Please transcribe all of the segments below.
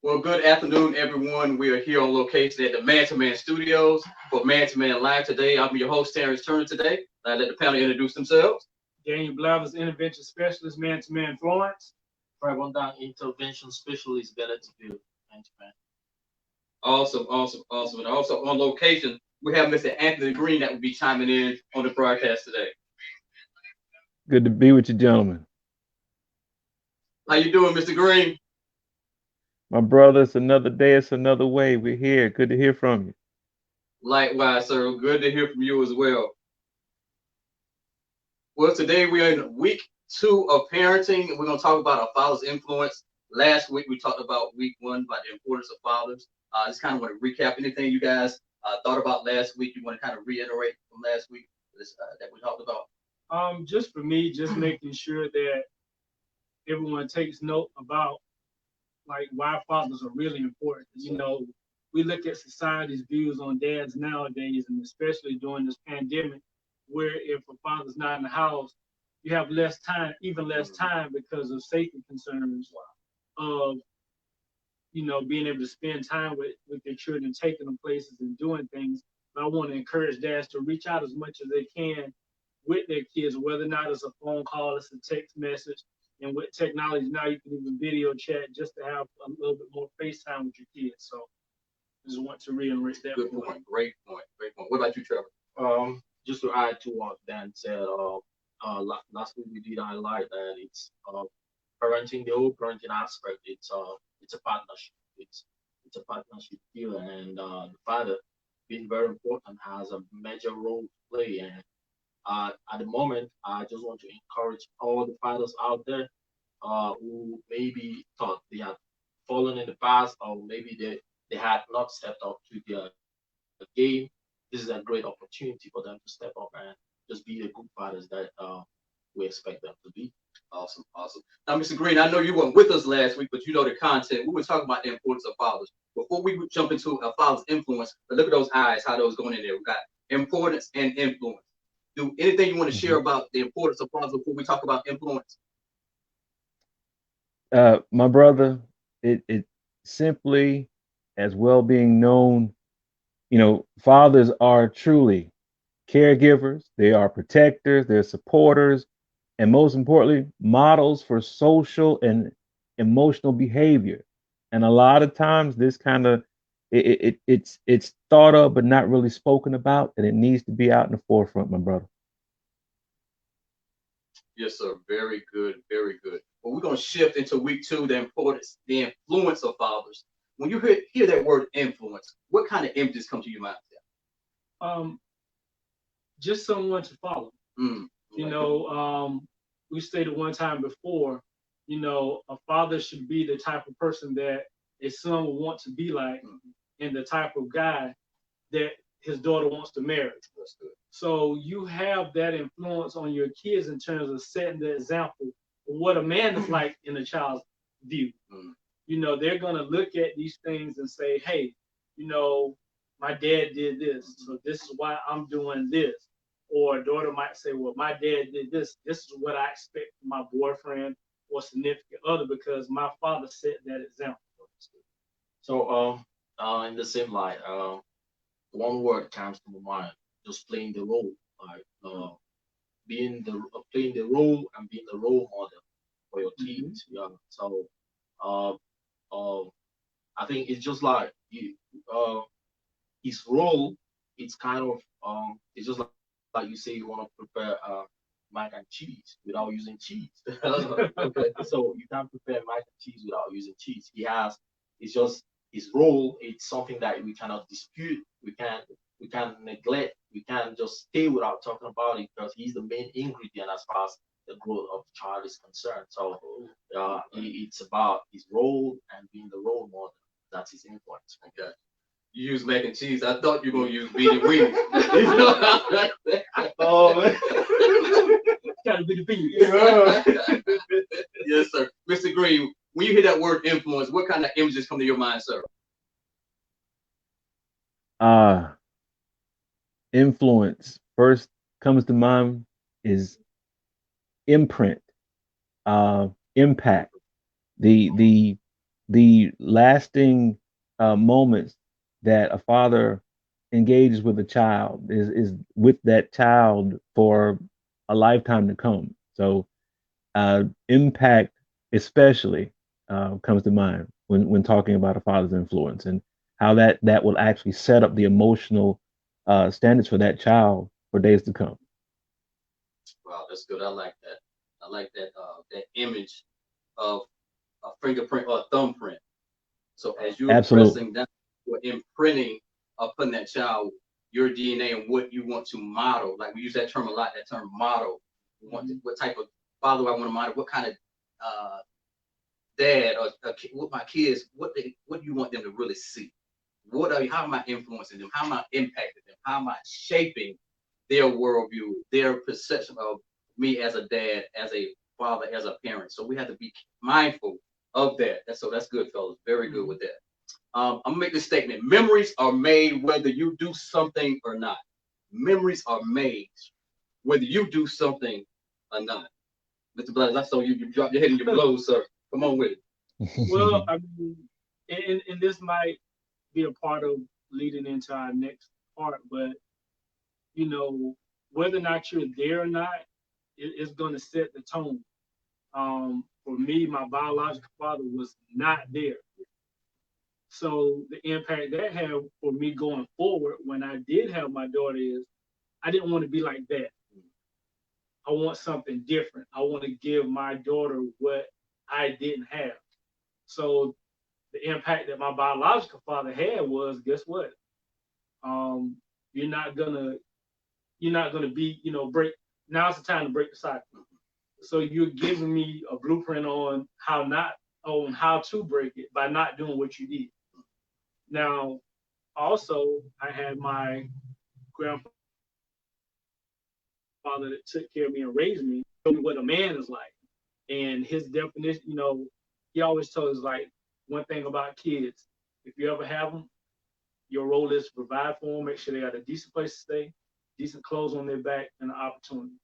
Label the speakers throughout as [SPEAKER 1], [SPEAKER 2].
[SPEAKER 1] Well, good afternoon, everyone. We are here on location at the Man to Man Studios for Man to Man Live today. I'm your host, Terrence Turner, today. I let the panel introduce themselves.
[SPEAKER 2] Daniel Blavers, intervention specialist, man-to-man Florence.
[SPEAKER 3] Prevention intervention specialist better to do. Thanks, man.
[SPEAKER 1] Awesome, awesome, awesome. And also on location, we have Mr. Anthony Green that will be chiming in on the broadcast today.
[SPEAKER 4] Good to be with you, gentlemen.
[SPEAKER 1] How you doing, Mr. Green?
[SPEAKER 4] My brother, it's another day, it's another way. We're here. Good to hear from you.
[SPEAKER 1] Likewise, sir. Good to hear from you as well. Well, today we are in week 2 of parenting, and we're going to talk about our father's influence. Last week we talked about week 1 about the importance of fathers. Just kind of want to recap anything you guys thought about last week. You want to kind of reiterate from last week that we talked about.
[SPEAKER 2] Just for me, just making sure that everyone takes note about like why fathers are really important. We look at society's views on dads nowadays, and especially during this pandemic, where if a father's not in the house, you have less time, even less time because of safety concerns of being able to spend time with their children, taking them places and doing things. But I want to encourage dads to reach out as much as they can with their kids, whether or not it's a phone call, it's a text message. And with technology now, you can even video chat just to have a little bit more FaceTime with your kids. So I just want to reiterate that.
[SPEAKER 1] Good point. Great point. Great point. What about you, Trevor?
[SPEAKER 3] Just to add to what Dan said, last week we did highlight that it's parenting, the whole parenting aspect. It's a partnership. It's a partnership here, and the father being very important has a major role to play. And at the moment, I just want to encourage all the fathers out there who maybe thought they had fallen in the past, or maybe they had not stepped up to their game. This is a great opportunity for them to step up and just be the good fathers that we expect them to be.
[SPEAKER 1] Awesome, awesome. Now, Mr. Green, I know you weren't with us last week, but you know the content. We were talking about the importance of fathers. Before we would jump into a father's influence, but look at those eyes, how those going in there. We got importance and influence. Do anything you want to share
[SPEAKER 4] Mhm.
[SPEAKER 1] about the importance of fathers before we talk about influence?
[SPEAKER 4] My brother, it simply as well being known, fathers are truly caregivers, they are protectors, they're supporters, and most importantly, models for social and emotional behavior. And a lot of times this kind of it's thought of but not really spoken about, and it needs to be out in the forefront, my brother.
[SPEAKER 1] Yes, sir. Very good, very good. Well, we're going to shift into week 2, the importance, the influence of fathers. When you hear that word influence, what kind of images come to your mind?
[SPEAKER 2] Um, just someone to follow.
[SPEAKER 1] Mm,
[SPEAKER 2] You know, we stated one time before, a father should be the type of person that a son would want to be like, and the type of guy that his daughter wants to marry.
[SPEAKER 1] that's good.
[SPEAKER 2] So you have that influence on your kids in terms of setting the example of what a man is like in a child's view.
[SPEAKER 1] Mm,
[SPEAKER 2] They're gonna look at these things and say, hey, you know, my dad did this, so this is why I'm doing this. Or a daughter might say, well, my dad did this. This is what I expect from my boyfriend or significant other because my father set that example.
[SPEAKER 3] So, in the same light, one word comes to my mind: just playing the role, like being the playing the role and being the role model for your
[SPEAKER 2] Mm-hmm.
[SPEAKER 3] kids. Yeah. So, uh, uh, I think it's just like uh, his role. It's kind of it's just like you say you want to prepare mac and cheese without using cheese.
[SPEAKER 1] okay.
[SPEAKER 3] So you can't prepare mac and cheese without using cheese. It's just his role. It's something that we cannot dispute. We can't neglect. We can't just stay without talking about it because he's the main ingredient as far as the growth of the child is concerned. So it's about his role and being the role model. That's his influence.
[SPEAKER 1] Okay. You use mac and cheese. I thought you were going to use beanie weenies. You know?
[SPEAKER 3] Oh,
[SPEAKER 2] Gotta be the beat.
[SPEAKER 1] Yes, sir. Mr. Green, when you hear that word influence, what kind of images come to your mind, sir?
[SPEAKER 4] Uh Influence first comes to mind is imprint, impact, the the lasting moments that a father engages with a child is with that child for a lifetime to come. So impact especially comes to mind when talking about a father's influence and how that will actually set up the emotional standards for that child for days to come.
[SPEAKER 1] Wow, that's good. I like that. I like that image of a fingerprint or a thumbprint. So as you're
[SPEAKER 4] Absolutely.
[SPEAKER 1] pressing down, you're imprinting upon that child your DNA and what you want to model. Like we use that term a lot. That term model. You want what type of father I want to model? What kind of uh, dad or what my kids? What do you want them to really see? How am I influencing them? How am I impacting them? How am I shaping their worldview, their perception of me as a dad, as a father, as a parent? So we have to be mindful of that. That's good, fellas. Very good with that. I'm gonna make this statement. Memories are made whether you do something or not. Memories are made whether you do something or not. Mr. Blaze, I saw you drop your head in your blows, sir. Come on with it.
[SPEAKER 2] Well, I mean, and this might be a part of leading into our next part, but you know, whether or not you're there or not, it's going to set the tone. For me, my biological father was not there. So the impact that had for me going forward when I did have my daughter is I didn't want to be like that. I want something different. I want to give my daughter what I didn't have. So the impact that my biological father had was, guess what? Um, you're not gonna be, break. Now's the time to break the cycle. So you're giving me a blueprint on how to break it by not doing what you did. Now, also, I had my grandfather that took care of me and raised me, told me what a man is like. And his definition, he always told us like one thing about kids: if you ever have them, your role is to provide for them, make sure they got a decent place to stay, decent clothes on their back, and an opportunity.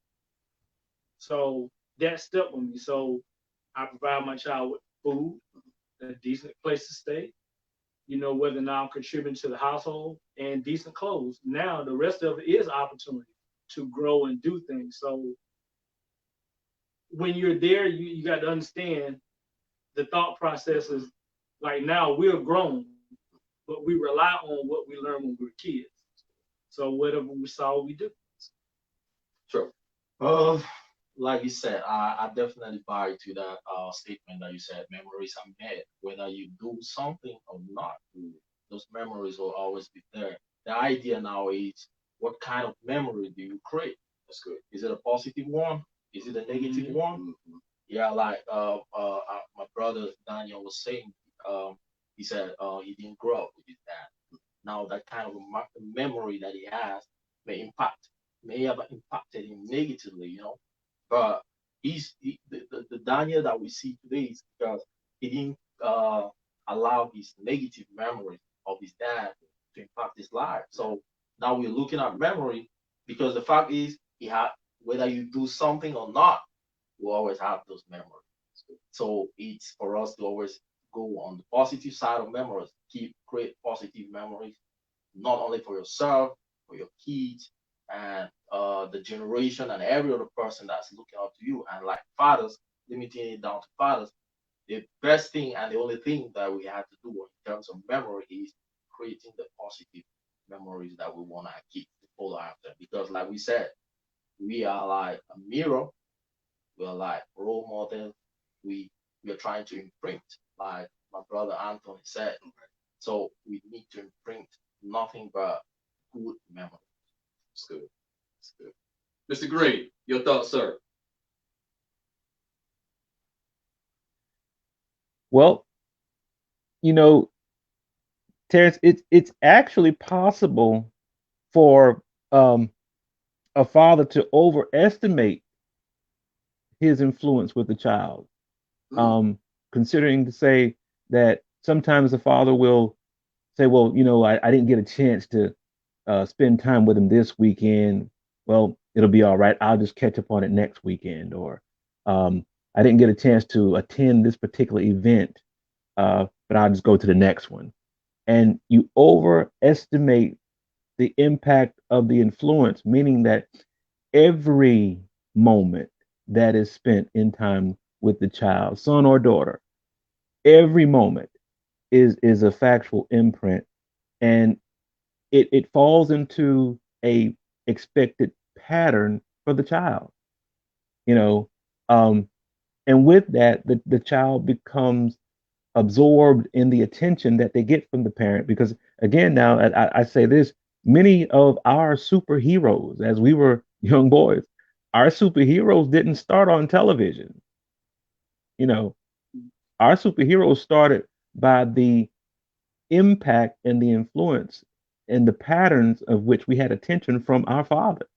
[SPEAKER 2] So that stuck with me. So I provide my child with food, a decent place to stay, whether or not I'm contributing to the household, and decent clothes. Now the rest of it is opportunity to grow and do things. So when you're there, you got to understand the thought process is like now we're grown, but we rely on what we learned when we were kids. So whatever we saw, we do.
[SPEAKER 1] Sure.
[SPEAKER 3] Uh, like you said, I definitely buy to that statement that you said. Memories are made, whether you do something or not. Those memories will always be there. The idea now is what kind of memory do you create?
[SPEAKER 1] That's good.
[SPEAKER 3] Is it a positive one? Is it a negative one?
[SPEAKER 1] Mm-hmm.
[SPEAKER 3] Yeah, like my brother Daniel was saying, he said he didn't grow up with his dad. Now that kind of memory that he has may have impacted him negatively, but the Daniel that we see today is because he didn't allow his negative memory of his dad to impact his life. So now we're looking at memory because the fact is he had whether you do something or not, we always have those memories. So it's for us to always go on the positive side of memories, create positive memories, not only for yourself, for your kids, and the generation and every other person that's looking up to you. And like fathers, limiting it down to fathers, the best thing and the only thing that we have to do in terms of memory is creating the positive memories that we want to keep to follow after. Because like we said, we are like a mirror, we are like role models, we are trying to imprint, like my brother Anthony said. So we need to imprint nothing but good memories.
[SPEAKER 1] That's good. That's good. Mr. Green, your thoughts, sir?
[SPEAKER 4] Well, you know, Terrence, it's actually possible for a father to overestimate his influence with the child.
[SPEAKER 1] Mm.
[SPEAKER 4] Um, Considering to say that sometimes the father will say, well, I didn't get a chance to spend time with him this weekend. Well, it'll be all right. I'll just catch up on it next weekend. Or I didn't get a chance to attend this particular event. but I'll just go to the next one. And you overestimate the impact of the influence, meaning that every moment that is spent in time with the child, son or daughter, every moment is a factual imprint, and it falls into a expected pattern for the child. You know, um, and with that, the child becomes absorbed in the attention that they get from the parent. Because again, now I say this: many of our superheroes, as we were young boys, our superheroes didn't start on television. You know, our superheroes started by the impact and the influence and the patterns of which we had attention from our father.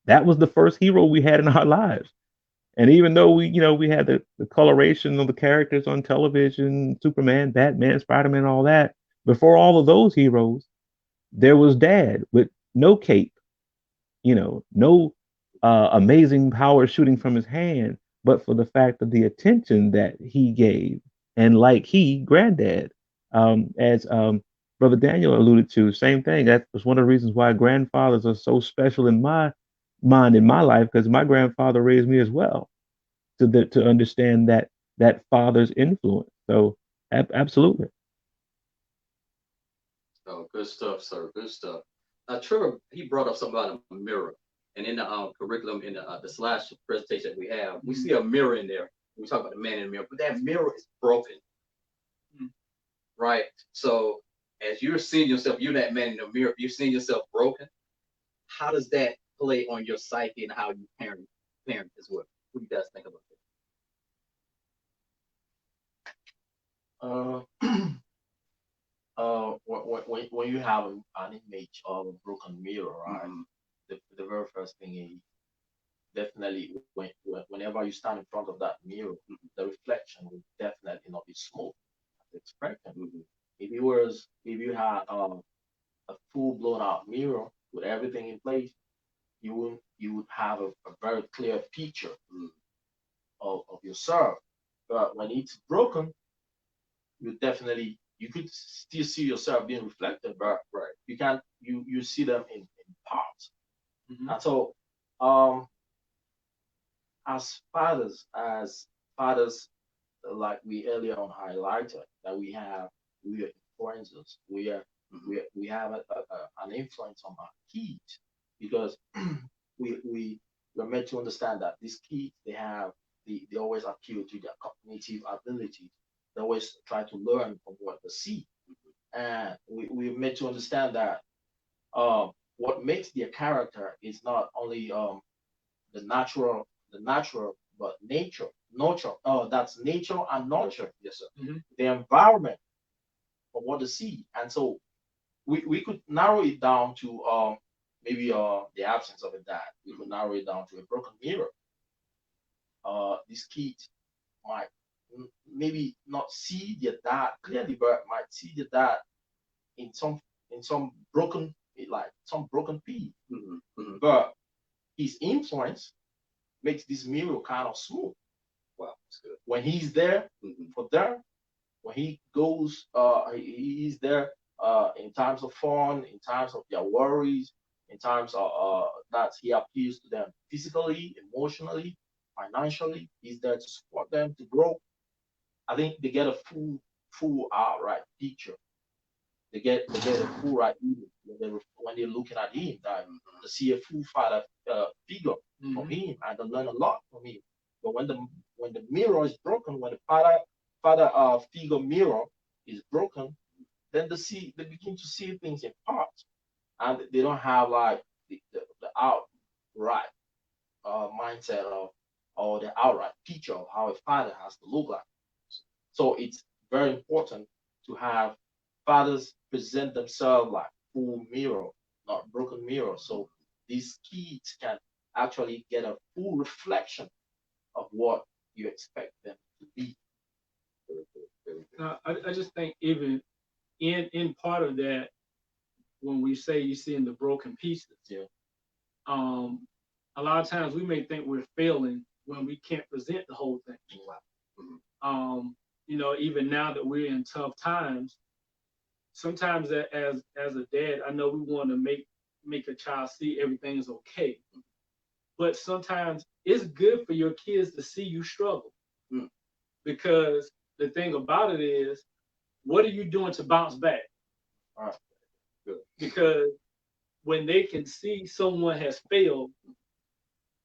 [SPEAKER 4] That was the first hero we had in our lives. And even though we had the coloration of the characters on television, Superman, Batman, Spider-Man, all that, before all of those heroes, there was dad with no cape, no amazing power shooting from his hand, but for the fact of the attention that he gave. And like granddad, as Brother Daniel alluded to, same thing. That was one of the reasons why grandfathers are so special in my mind, in my life, because my grandfather raised me as well to understand that father's influence. So absolutely.
[SPEAKER 1] Oh, good stuff, sir. Good stuff. Trevor, he brought up something about a mirror, and in the curriculum, in the slash presentation that we have, we see a mirror in there. We talk about the man in the mirror, but that mirror is broken, right? So as you're seeing yourself, you're that man in the mirror. If you're seeing yourself broken, how does that play on your psyche and how you parent as well? What do you guys think about
[SPEAKER 3] Uh, when you have an image of a broken mirror,
[SPEAKER 1] that?
[SPEAKER 3] right? The very first thing is definitely whenever you stand in front of that mirror, the reflection will definitely not be smooth as expected. If you had a full blown out mirror with everything in place, you would have a very clear picture of yourself. But when it's broken, you could still see yourself being reflected, but
[SPEAKER 1] Right.
[SPEAKER 3] you see them in parts.
[SPEAKER 2] Mhm.
[SPEAKER 3] And so um as fathers, like we earlier on highlighted, that we are influencers. We have an influence on our kids because we're meant to understand that these kids, they always appeal to their cognitive abilities. They always try to learn from what they see. And we're meant to understand that what makes their character is not only the natural, but nurture. Oh, that's nature and nurture.
[SPEAKER 1] Yes, sir.
[SPEAKER 3] The environment of what they see. And so we could narrow it down to maybe the absence of a dad. We could narrow it down to a broken mirror. This kid might maybe not see their dad clearly, but might see their dad in some broken, like some broken piece. But his influence makes this mirror kind of smooth.
[SPEAKER 1] Wow, that's good.
[SPEAKER 3] When he's there
[SPEAKER 1] Mm-hmm.
[SPEAKER 3] for them, when he goes, he's there in times of fun, in times of their worries, in times of that he appeals to them physically, emotionally, financially. He's there to support them to grow. I think they get a full outright picture. They get a full right image when they're looking at him. That to see a full father figure from him and to learn a lot from him. But when the mirror is broken, when the father figure mirror is broken, then they begin to see things in parts, and they don't have like the outright mindset of or the outright picture of how a father has to look like. So it's very important to have fathers present themselves like full mirror, not broken mirror. So these kids can actually get a full reflection of what you expect them to be.
[SPEAKER 2] I just think even in part of that, when we say you seeing the broken pieces,
[SPEAKER 3] Yeah.
[SPEAKER 2] um, a lot of times we may think we're failing when we can't present the whole thing.
[SPEAKER 3] Wow.
[SPEAKER 2] Um, even now that we're in tough times, sometimes as a dad, I know we want to make a child see everything is okay, but sometimes it's good for your kids to see you struggle, because the thing about it is, what are you doing to bounce back?
[SPEAKER 1] All right. Good.
[SPEAKER 2] Because when they can see someone has failed,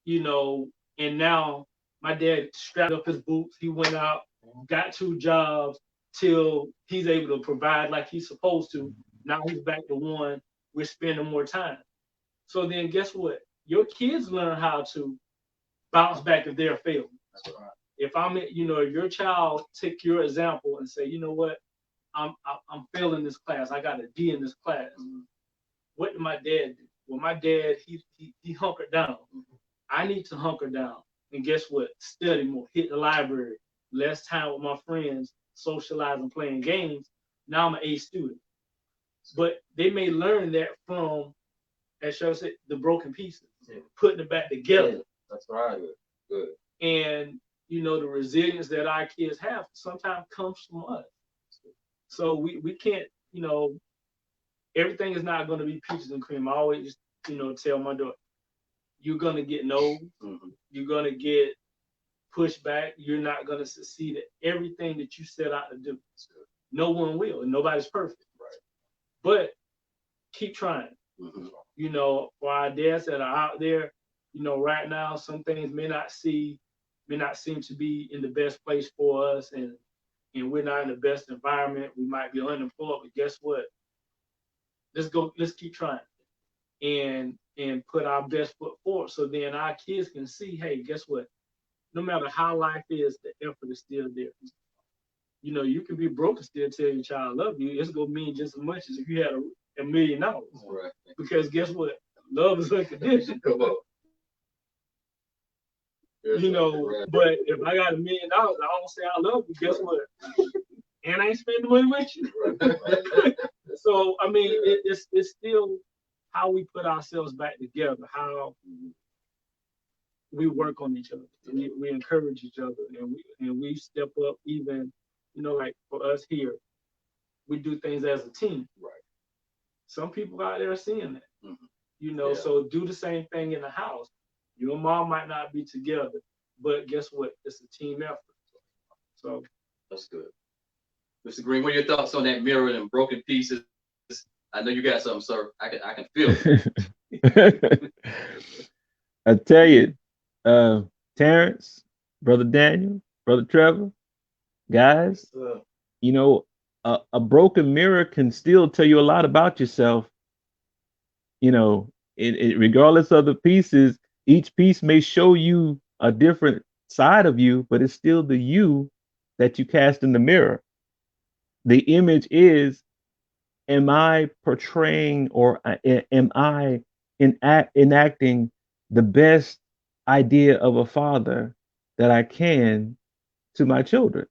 [SPEAKER 2] and now my dad strapped up his boots, he went out, got 2 jobs till he's able to provide like he's supposed to. Now he's back to one, we're spending more time. So then guess what? Your kids learn how to bounce back if they're failing. If if your child take your example and say, you know what, I'm failing this class, I got a D in this class. What did my dad do? Well, my dad, he hunkered down. I need to hunker down. And guess what? Study more, hit the library, less time with my friends, socializing, playing games. Now I'm an A student. But they may learn that from, as Cheryl said, the broken pieces, putting it back together.
[SPEAKER 1] Yeah, that's right. Good.
[SPEAKER 2] And the resilience that our kids have sometimes comes from us. So we can't, everything is not going to be peaches and cream. I always, tell my daughter, you're going to get no's, you're going to get pushback, you're not going to succeed at everything that you set out to do. No one will, and nobody's perfect.
[SPEAKER 1] Right.
[SPEAKER 2] But keep trying. For our dads that are out there, right now, some things may not seem to be in the best place for us, and we're not in the best environment. We might be unemployed, but guess what? Let's keep trying and put our best foot forward, so then our kids can see, hey, guess what? No matter how life is, the effort is still there. You can be broke and still tell your child I love you. It's gonna mean just as much as if you had $1 million.
[SPEAKER 1] Right.
[SPEAKER 2] Because guess what? Love is unconditional.
[SPEAKER 1] Come on. Right.
[SPEAKER 2] But if I got $1 million, I don't say I love you. Guess what? And I ain't spending money with you.
[SPEAKER 1] Right.
[SPEAKER 2] So I mean, it's still how we put ourselves back together, how we work on each other, we encourage each other, and we step up. Even like for us here, we do things as a team.
[SPEAKER 1] Right.
[SPEAKER 2] Some people out there are seeing that.
[SPEAKER 1] Yeah.
[SPEAKER 2] So do the same thing in the house. You and mom might not be together, but guess what? It's a team effort. So
[SPEAKER 1] that's good. Mr. Green, what are your thoughts on that mirror and broken pieces? I know you got something, sir. I can feel it.
[SPEAKER 4] I tell you, Terrence, Brother Daniel, Brother Trevor, guys, a broken mirror can still tell you a lot about yourself. Regardless of the pieces, each piece may show you a different side of you, but it's still the you that you cast in the mirror. The image is, am I portraying or am I enacting the best idea of a father that I can to my children?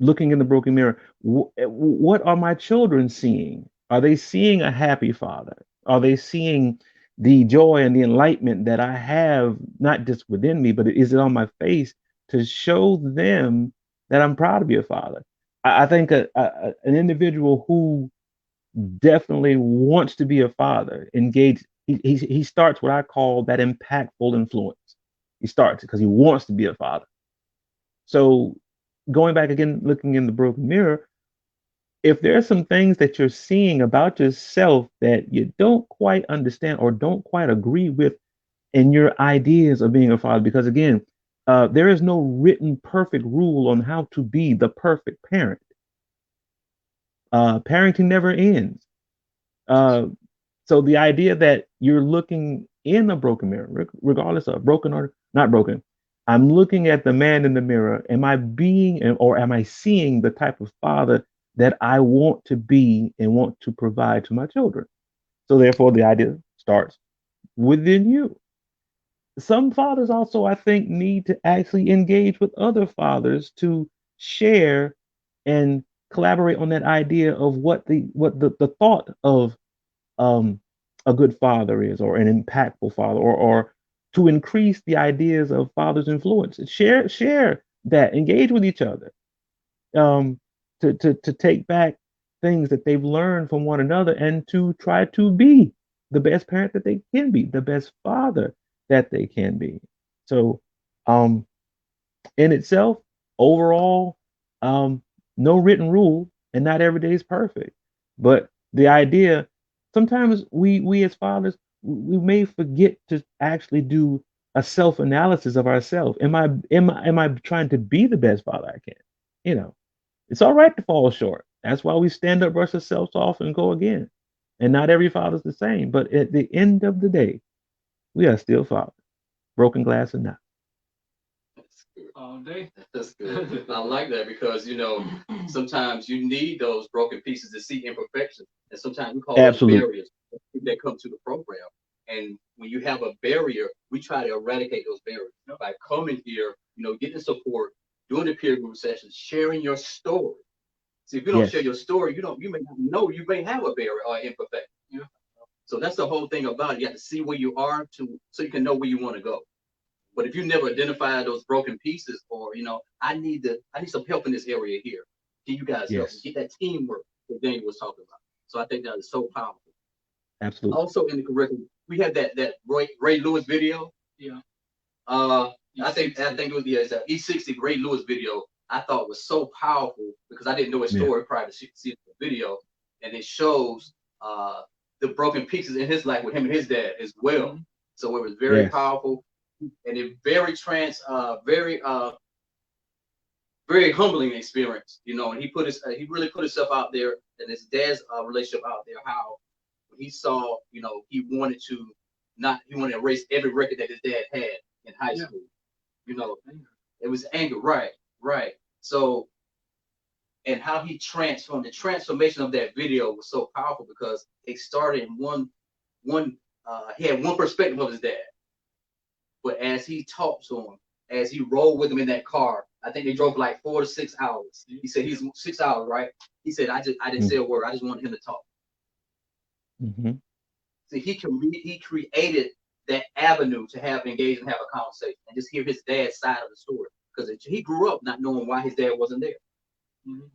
[SPEAKER 4] Looking in the broken mirror, what are my children seeing? Are they seeing a happy father? Are they seeing the joy and the enlightenment that I have, not just within me, but is it on my face to show them that I'm proud to be a father? I think an individual who definitely wants to be a father, engaged, he starts what I call that impactful influence. He starts because he wants to be a father. So going back again, looking in the broken mirror, if there are some things that you're seeing about yourself that you don't quite understand or don't quite agree with in your ideas of being a father, because again, there is no written perfect rule on how to be the perfect parent. Parenting never ends. So the idea that you're looking in a broken mirror, regardless of broken or not broken, I'm looking at the man in the mirror. Am I being or am I seeing the type of father that I want to be and want to provide to my children? So therefore, the idea starts within you. Some fathers also, I think, need to actually engage with other fathers to share and collaborate on that idea of what the thought of a good father is, or an impactful father, or to increase the ideas of father's influence. Share that, engage with each other, um, to take back things that they've learned from one another and to try to be the best parent that they can be, the best father that they can be. So, um, in itself, overall, um, no written rule, and not every day is perfect. But the idea, sometimes we as fathers, we may forget to actually do a self analysis of ourselves. Am I trying to be the best father I can? You know, it's all right to fall short. That's why we stand up, brush ourselves off, and go again. And not every father's the same. But at the end of the day, we are still fathers, broken glass or not.
[SPEAKER 1] That's good.
[SPEAKER 2] All day.
[SPEAKER 1] That's good. I like that because sometimes you need those broken pieces to see imperfection, and sometimes we call those
[SPEAKER 4] Absolutely.
[SPEAKER 1] barriers that come to the program. And when you have a barrier, we try to eradicate those barriers by coming here, getting support, doing the peer group sessions, sharing your story. See, if you don't share
[SPEAKER 4] Yes.
[SPEAKER 1] your story, you may not know you may have a barrier or imperfection.
[SPEAKER 2] Yeah.
[SPEAKER 1] So that's the whole thing about it. You have to see where you are so you can know where you want to go. But if you never identify those broken pieces, or I need some help in this area here. Can you guys help me
[SPEAKER 4] Yes.
[SPEAKER 1] get that teamwork that Daniel was talking about? So I think that is so powerful.
[SPEAKER 4] Absolutely.
[SPEAKER 1] Also in the curriculum, we had that Ray Lewis video.
[SPEAKER 2] Yeah.
[SPEAKER 1] I think it was the E60 Ray Lewis video. I thought was so powerful because I didn't know his
[SPEAKER 4] Yeah.
[SPEAKER 1] story prior to see the video, and it shows the broken pieces in his life with him and his dad as well.
[SPEAKER 2] Mm-hmm.
[SPEAKER 1] So it was very
[SPEAKER 4] Yes.
[SPEAKER 1] powerful, and a very humbling experience. And he really put himself out there and his dad's relationship out there. How when he saw, he wanted to erase every record that his dad had in high school. It was anger, right. So, and how he transformed, the transformation of that video was so powerful because it started in he had one perspective of his dad, but as he talked to him, as he rode with him in that car, I think they drove for like 4 to 6 hours. He said he's 6 hours, right? He said I didn't say a word. I just wanted him to talk.
[SPEAKER 4] Mm-hmm.
[SPEAKER 1] See, he created that avenue to engage and have a conversation and just hear his dad's side of the story because he grew up not knowing why his dad wasn't there.
[SPEAKER 2] Mm-hmm.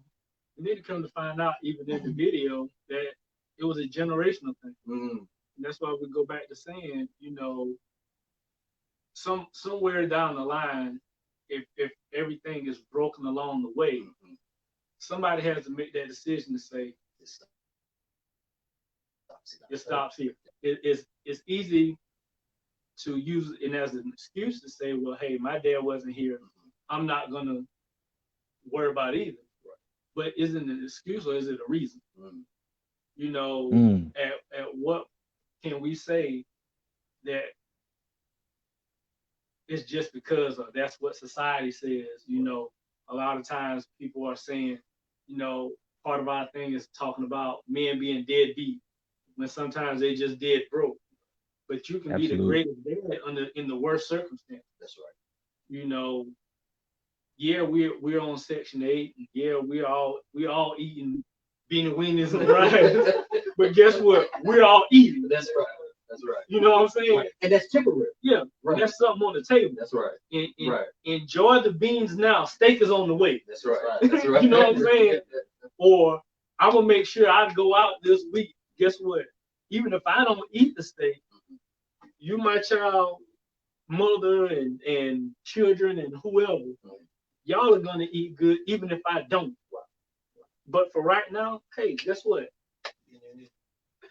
[SPEAKER 2] You need to come to find out, even in the video, that it was a generational thing.
[SPEAKER 1] Mm.
[SPEAKER 2] And that's why we go back to saying, somewhere down the line, if everything is broken along the way, somebody has to make that decision to say, it stops here. It's easy to use it as an excuse to say, well, hey, my dad wasn't here. I'm not going to worry about it either. But is it an excuse or is it a reason? At what can we say that it's just because of that's what society says? A lot of times people are saying, part of our thing is talking about men being deadbeat when sometimes they just dead broke. But you can be the greatest dad in the worst circumstances.
[SPEAKER 1] That's right.
[SPEAKER 2] Yeah, we're on Section 8. And yeah, we all eating beanie weenies and rice. But guess what? We're all eating.
[SPEAKER 1] That's right. That's right.
[SPEAKER 2] You know what I'm saying?
[SPEAKER 1] Right. And that's temporary.
[SPEAKER 2] Yeah, right. That's something on the table.
[SPEAKER 1] That's right.
[SPEAKER 2] Right. Enjoy the beans now. Steak is on the way.
[SPEAKER 1] That's right. That's right.
[SPEAKER 2] You know what I'm saying? Or I'm gonna make sure I go out this week. Guess what? Even if I don't eat the steak, you, my child, mother, and children, and whoever, y'all are gonna eat good, even if I don't. But for right now, hey, guess what?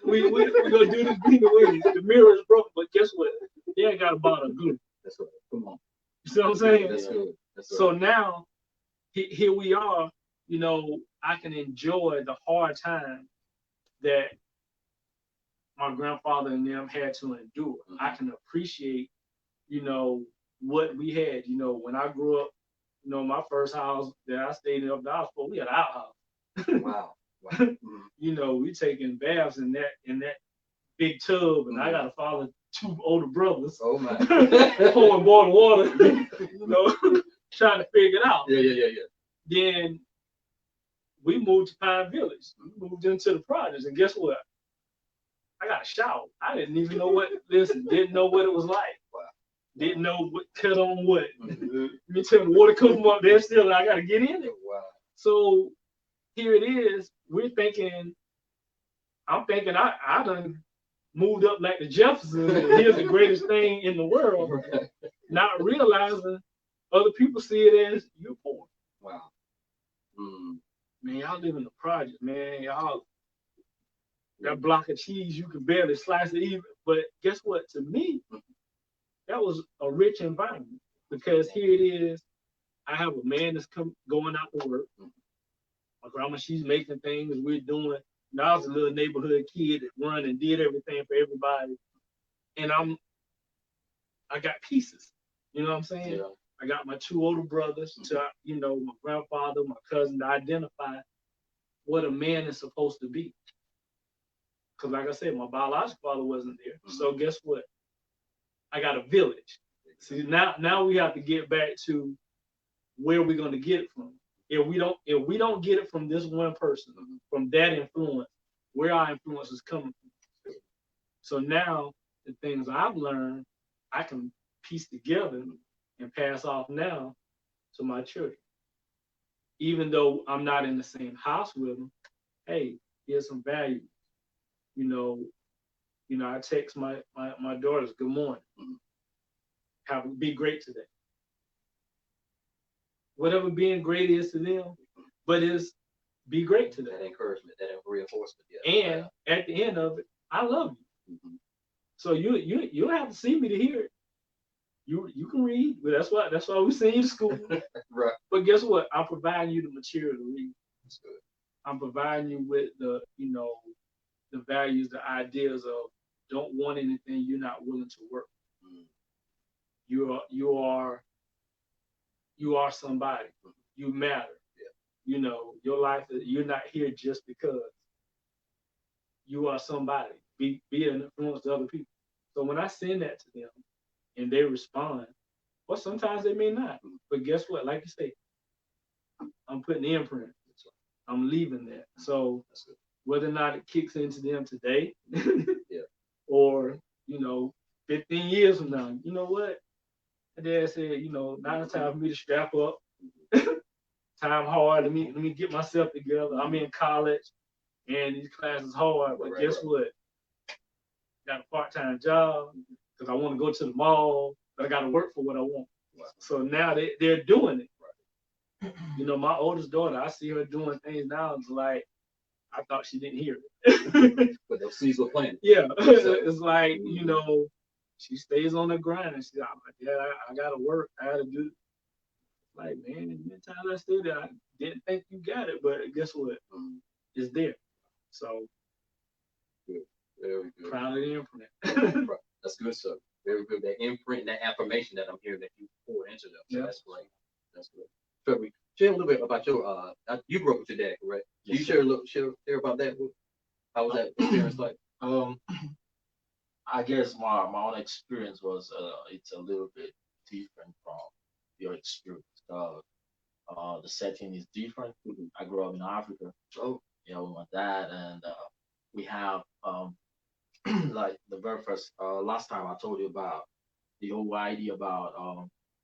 [SPEAKER 2] We're gonna do this beanie weenies. The mirror is broken, but guess what? They ain't got a bottle of glue.
[SPEAKER 1] That's right. Come on.
[SPEAKER 2] You see what I'm saying?
[SPEAKER 1] That's good. That's right.
[SPEAKER 2] So now, here we are. I can enjoy the hard time that my grandfather and them had to endure. I can appreciate, what we had. When I grew up, my first house that I stayed in up the house for, we had an outhouse.
[SPEAKER 1] Wow.
[SPEAKER 2] We taking baths in that big tub, and I got to follow 2 older brothers.
[SPEAKER 1] Oh my!
[SPEAKER 2] Pouring boiling water, trying to figure it out.
[SPEAKER 1] Yeah.
[SPEAKER 2] Then we moved to Pine Village. We moved into the projects, and guess what? I got a shower. I didn't even know didn't know what it was like.
[SPEAKER 1] Wow.
[SPEAKER 2] Didn't know what cut on what. Me tell the water come up there still, I gotta get in it.
[SPEAKER 1] Wow.
[SPEAKER 2] So here it is. I'm thinking I done moved up like the Jeffersons. And here's the greatest thing in the world.
[SPEAKER 1] Right.
[SPEAKER 2] Not realizing other people see it as you're poor.
[SPEAKER 1] Wow.
[SPEAKER 2] Man, y'all live in the project, man. Y'all that block of cheese, you can barely slice it even. But guess what? To me, that was a rich environment because here it is. I have a man that's going out to work. My grandma, she's making things. We're doing. And I was a little neighborhood kid that run and did everything for everybody. And I got pieces. You know what I'm saying?
[SPEAKER 3] Yeah.
[SPEAKER 2] I got my two older brothers to, my grandfather, my cousin to identify what a man is supposed to be. Because like I said, my biological father wasn't there. So guess what? I got a village. See, now we have to get back to where we're going to get it from. If we don't get it from this one person, from that influence, where our influence is coming from. So now the things I've learned, I can piece together and pass off now to my children. Even though I'm not in the same house with them, hey, here's some value. I text my daughters, good morning. Be great today. Whatever being great is to them, but it's be great today.
[SPEAKER 1] That encouragement, that reinforcement.
[SPEAKER 2] Yeah. And at the end of it, I love you. So you don't have to see me to hear it. You can read, but that's why we send you to school.
[SPEAKER 1] Right.
[SPEAKER 2] But guess what? I'm providing you the material to read.
[SPEAKER 1] That's good. I'm
[SPEAKER 2] providing you with the values, the ideas of don't want anything you're not willing to work. You are somebody. You matter. Yeah. Your life, you're not here just because. You are somebody. Be an influence to other people. So when I send that to them and they respond, well, sometimes they may not. But guess what? Like you say, I'm putting the imprint. I'm leaving that. So whether or not it kicks into them today, or 15 years from now, you know what? My dad said, now it's time for me to strap up. Time hard. Let me get myself together. I'm in college, and these classes hard. But guess what? Got a part-time job because I want to go to the mall, but I got to work for what I want. So now they're doing it. My oldest daughter, I see her doing things now. It's like I thought she didn't hear it.
[SPEAKER 1] But those seeds were planted.
[SPEAKER 2] Yeah, it's like she stays on the grind. And she's like, "Dad, I gotta work. I gotta do." Like, man, many times I said that I didn't think you got it, but guess what? It's there. So
[SPEAKER 1] good. Very good.
[SPEAKER 2] Proud of the imprint.
[SPEAKER 1] That's good stuff. Very good. That imprint and that affirmation that I'm hearing that you pour into them. So that's great. That's good. Trevor, share a little bit about your you grew up with your dad, correct? Yes, you share about that? How was that experience like?
[SPEAKER 3] I guess my own experience was it's a little bit different from your experience. The setting is different. I grew up in Africa.
[SPEAKER 1] Oh,
[SPEAKER 3] yeah, with my dad, and we have like the very first last time I told you about the whole idea about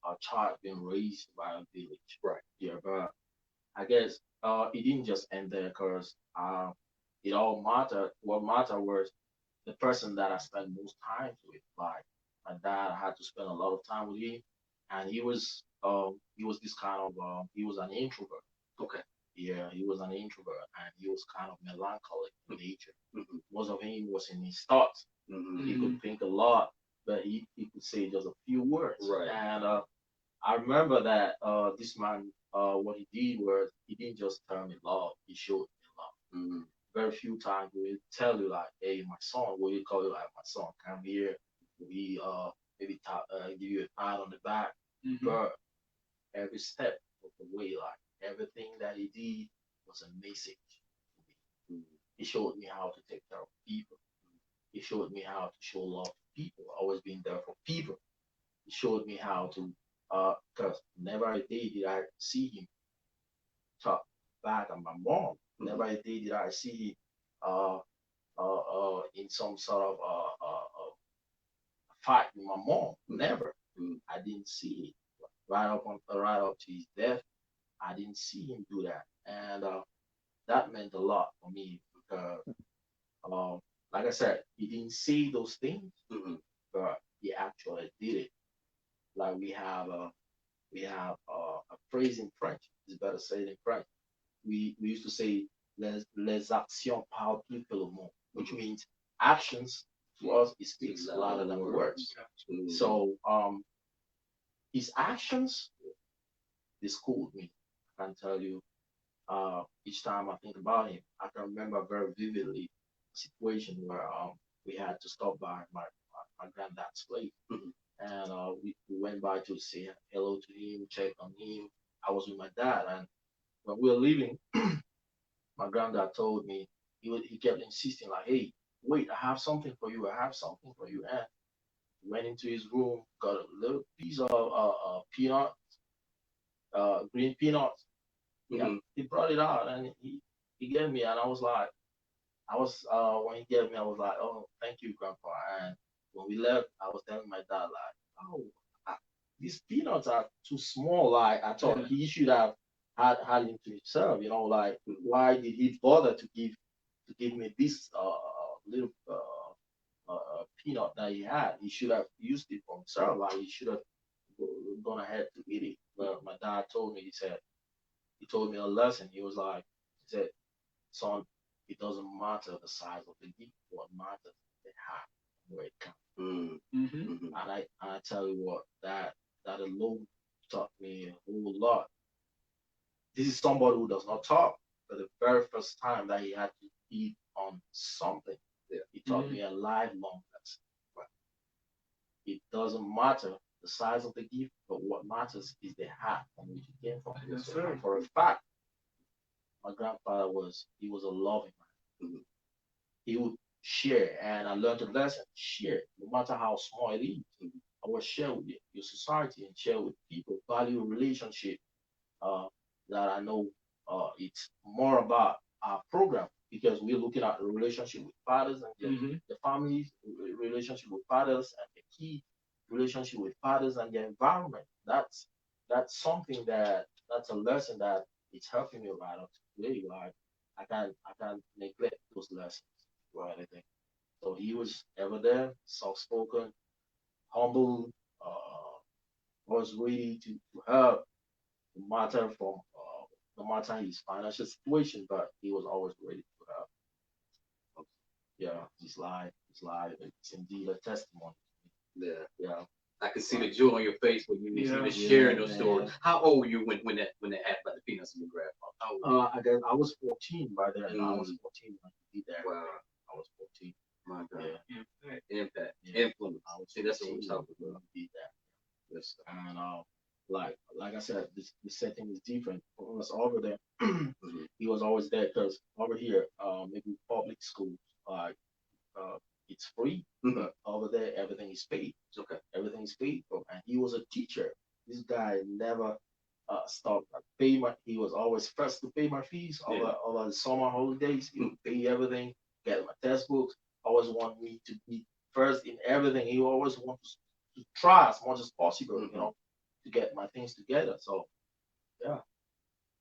[SPEAKER 3] a child being raised by a village.
[SPEAKER 1] Right.
[SPEAKER 3] Yeah, but I guess it didn't just end there because it all mattered. What mattered was the person that I spent most time with. Like my dad, I had to spend a lot of time with him, and he was this kind of he was an introvert.
[SPEAKER 1] Okay.
[SPEAKER 3] Yeah, he was an introvert, and he was kind of melancholic in nature. Most of him was in his thoughts. He could think a lot, but he could say just a few words.
[SPEAKER 1] Right.
[SPEAKER 3] And I remember that this man, what he did was he didn't just tell me love; he showed me love. Very few times we tell you like, "Hey, my son," we call you like, "My son, come here." We maybe give you a pat on the back, but every step of the way, like everything that he did was a message to me. He showed me how to take care of people. He showed me how to show love to people, always being there for people. He showed me how to, because never a day did I see him talk bad at my mom. Never a day did I see him in some sort of fight with my mom. Never.
[SPEAKER 1] Mm.
[SPEAKER 3] I didn't see it right up to his death. I didn't see him do that, and that meant a lot for me because, um, like I said, he didn't say those things,
[SPEAKER 1] Mm-hmm.
[SPEAKER 3] but he actually did it. Like we have a phrase in French. It's better said in French. We used to say les actions parlent plus que le mot, which means actions to us it speaks louder than words.
[SPEAKER 1] Mm-hmm.
[SPEAKER 3] So his actions they schooled me. I can tell you each time I think about him, I can remember very vividly a situation where we had to stop by my granddad's place.
[SPEAKER 1] Mhm.
[SPEAKER 3] And we went by to say hello to him, check on him. I was with my dad, and when we were leaving, my granddad told me he kept insisting like, "Hey, wait, I have something for you. I have something for you." And went into his room, got a little piece of peanut, green peanuts. Yeah,
[SPEAKER 1] Mm-hmm.
[SPEAKER 3] he brought it out and he gave me, and I was like, I was when he gave me, I was like, "Oh, thank you, Grandpa." And when we left, I was telling my dad like, "Oh, I, these peanuts are too small. Like I thought he should have had him to himself. You know, like why did he bother to give me this little peanut that he had? He should have used it for himself. Like he should have gone ahead to eat it." But my dad told me, he told me a lesson. He was like, he said, "Son, it doesn't matter the size of the gift. What matters is the heart where it comes."
[SPEAKER 1] Mm-hmm.
[SPEAKER 2] Mm-hmm.
[SPEAKER 1] Mm-hmm.
[SPEAKER 3] And I tell you what, that alone taught me a whole lot. This is somebody who does not talk. For the very first time that he had to eat on something,
[SPEAKER 1] Yeah.
[SPEAKER 3] he taught me a lifelong lesson. But it doesn't matter the size of the gift, but what matters is the heart from which it came from.
[SPEAKER 2] Yes,
[SPEAKER 3] So,
[SPEAKER 2] sir.
[SPEAKER 3] for a fact, my grandfather he was a loving man.
[SPEAKER 1] Mhm.
[SPEAKER 3] He would share, and I learned a lesson. Share, no matter how small it is. I will share with your society and share with people. Value relationship. Uh, that I know it's more about our program because we're looking at the relationship with fathers and
[SPEAKER 2] Mm-hmm.
[SPEAKER 3] the family relationship with fathers and the key relationship with fathers and the environment. That's something that's a lesson that it's helping me right up to today. Like I can't neglect those lessons or anything. So he was ever there, soft spoken, humble, was ready to help no matter no matter his financial situation, but he was always ready to help. Yeah, his life, it's indeed a testimony.
[SPEAKER 1] Yeah.
[SPEAKER 3] Yeah,
[SPEAKER 1] I can see the joy on your face when you
[SPEAKER 2] Yeah.
[SPEAKER 1] were sharing
[SPEAKER 3] yeah,
[SPEAKER 1] those stories.
[SPEAKER 3] man.
[SPEAKER 1] How old were you when that happened, like the peanuts in your grandpa? How old?
[SPEAKER 3] I guess I was 14 by then. I was
[SPEAKER 1] Mm,
[SPEAKER 3] 14 when he did that.
[SPEAKER 1] wow.
[SPEAKER 3] I was 14.
[SPEAKER 1] My God.
[SPEAKER 3] Yeah,
[SPEAKER 1] Impact.
[SPEAKER 3] yeah.
[SPEAKER 1] Influence.
[SPEAKER 3] I was
[SPEAKER 1] See, that's what
[SPEAKER 3] 14
[SPEAKER 1] we're
[SPEAKER 3] when
[SPEAKER 1] talking about.
[SPEAKER 3] he did that.
[SPEAKER 1] Yes, sir.
[SPEAKER 3] And like I said, this setting is different for us over there.
[SPEAKER 1] Mhm.
[SPEAKER 3] He was always there because over here, maybe public schools, like uh, it's free,
[SPEAKER 1] Mhm.
[SPEAKER 3] but over there everything is paid.
[SPEAKER 1] It's okay.
[SPEAKER 3] Everything is paid for, and he was a teacher. This guy never stopped pay my. He was always first to pay my fees
[SPEAKER 1] Yeah.
[SPEAKER 3] over the summer holidays. He
[SPEAKER 1] Mm.
[SPEAKER 3] would pay everything, get my textbooks. Always want me to be first in everything. He always wants to try as much as possible,
[SPEAKER 1] Mhm.
[SPEAKER 3] to get my things together. So yeah,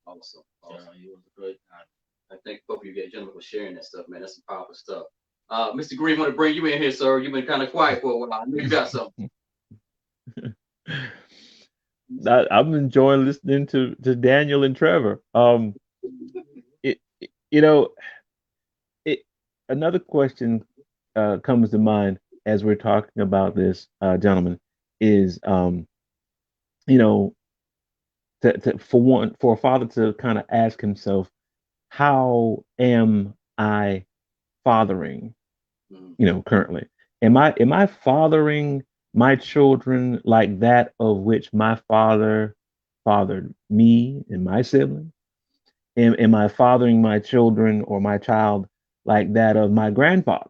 [SPEAKER 1] Awesome.
[SPEAKER 3] yeah,
[SPEAKER 1] Awesome.
[SPEAKER 3] he was a great guy.
[SPEAKER 1] I thank both of you guys, gentlemen, for sharing that stuff, man. That's some powerful stuff. Mr. Green, want to bring you in here, sir. You've been kind of quiet for a while. I know you got something.
[SPEAKER 4] I'm enjoying listening to Daniel and Trevor. You know, it another question comes to mind as we're talking about this, gentlemen, is you know, for a father to kind of ask himself, how am I fathering?
[SPEAKER 1] Mhm.
[SPEAKER 4] Currently, am I fathering my children like that of which my father fathered me and my siblings? Am I fathering my children or my child like that of my grandfather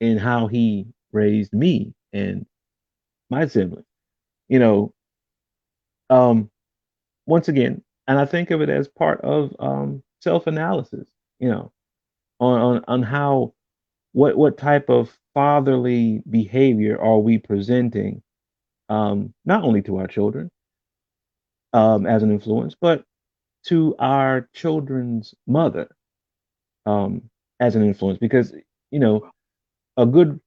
[SPEAKER 4] in how he raised me and my siblings? You know, um, once again, and I think of it as part of self-analysis. You know, on how what type of fatherly behavior are we presenting not only to our children as an influence, but to our children's mother um, as an influence. Because, you know, a good,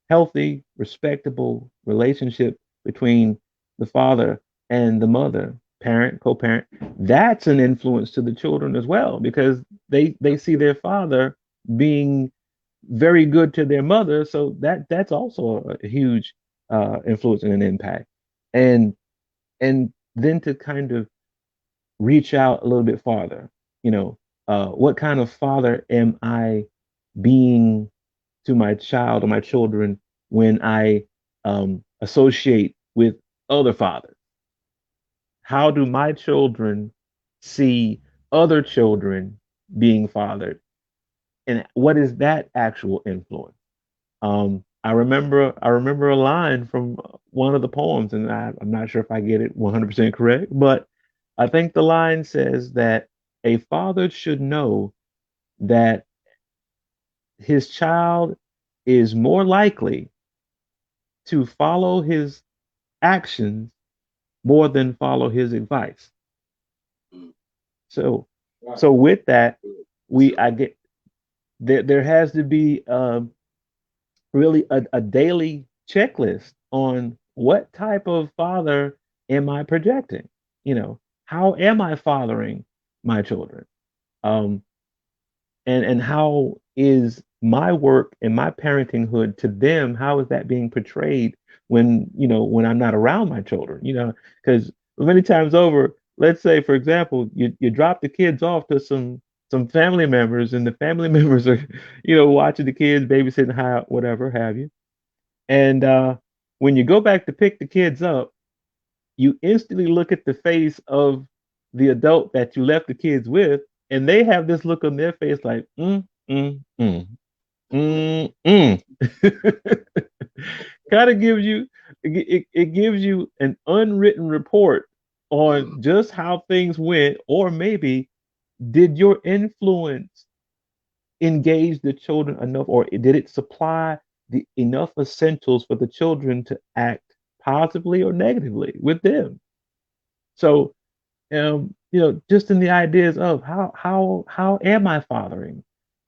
[SPEAKER 4] healthy, respectable relationship between the father and the mother, parent, co-parent, that's an influence to the children as well, because they see their father being very good to their mother, so that's also a huge influence and an impact. And then to kind of reach out a little bit farther, you know, what kind of father am I being to my child or my children when I associate with other fathers? How do my children see other children being fathered? And what is that actual influence? I remember a line from one of the poems, and I'm not sure if I get it 100% correct, but I think the line says that a father should know that his child is more likely to follow his actions more than follow his advice.
[SPEAKER 1] Mm.
[SPEAKER 4] So,
[SPEAKER 3] Right.
[SPEAKER 4] so with that, we
[SPEAKER 1] So,
[SPEAKER 4] I get there has to be really a daily checklist on what type of father am I projecting? You know, how am I fathering my children? Um, and how is my work and my parentinghood to them, how is that being portrayed when, when I'm not around my children? Because many times over, let's say for example, you drop the kids off to some family members, and the family members are watching the kids, babysitting, how whatever have you. And when you go back to pick the kids up, you instantly look at the face of the adult that you left the kids with, and they have this look on their face like, mm, mm, mm. Kind of gives you, it gives you an unwritten report
[SPEAKER 1] mm,
[SPEAKER 4] on just how things went, or maybe did your influence engage the children enough, or did it supply the enough essentials for the children to act positively or negatively with them? So, just in the ideas of how am I fathering?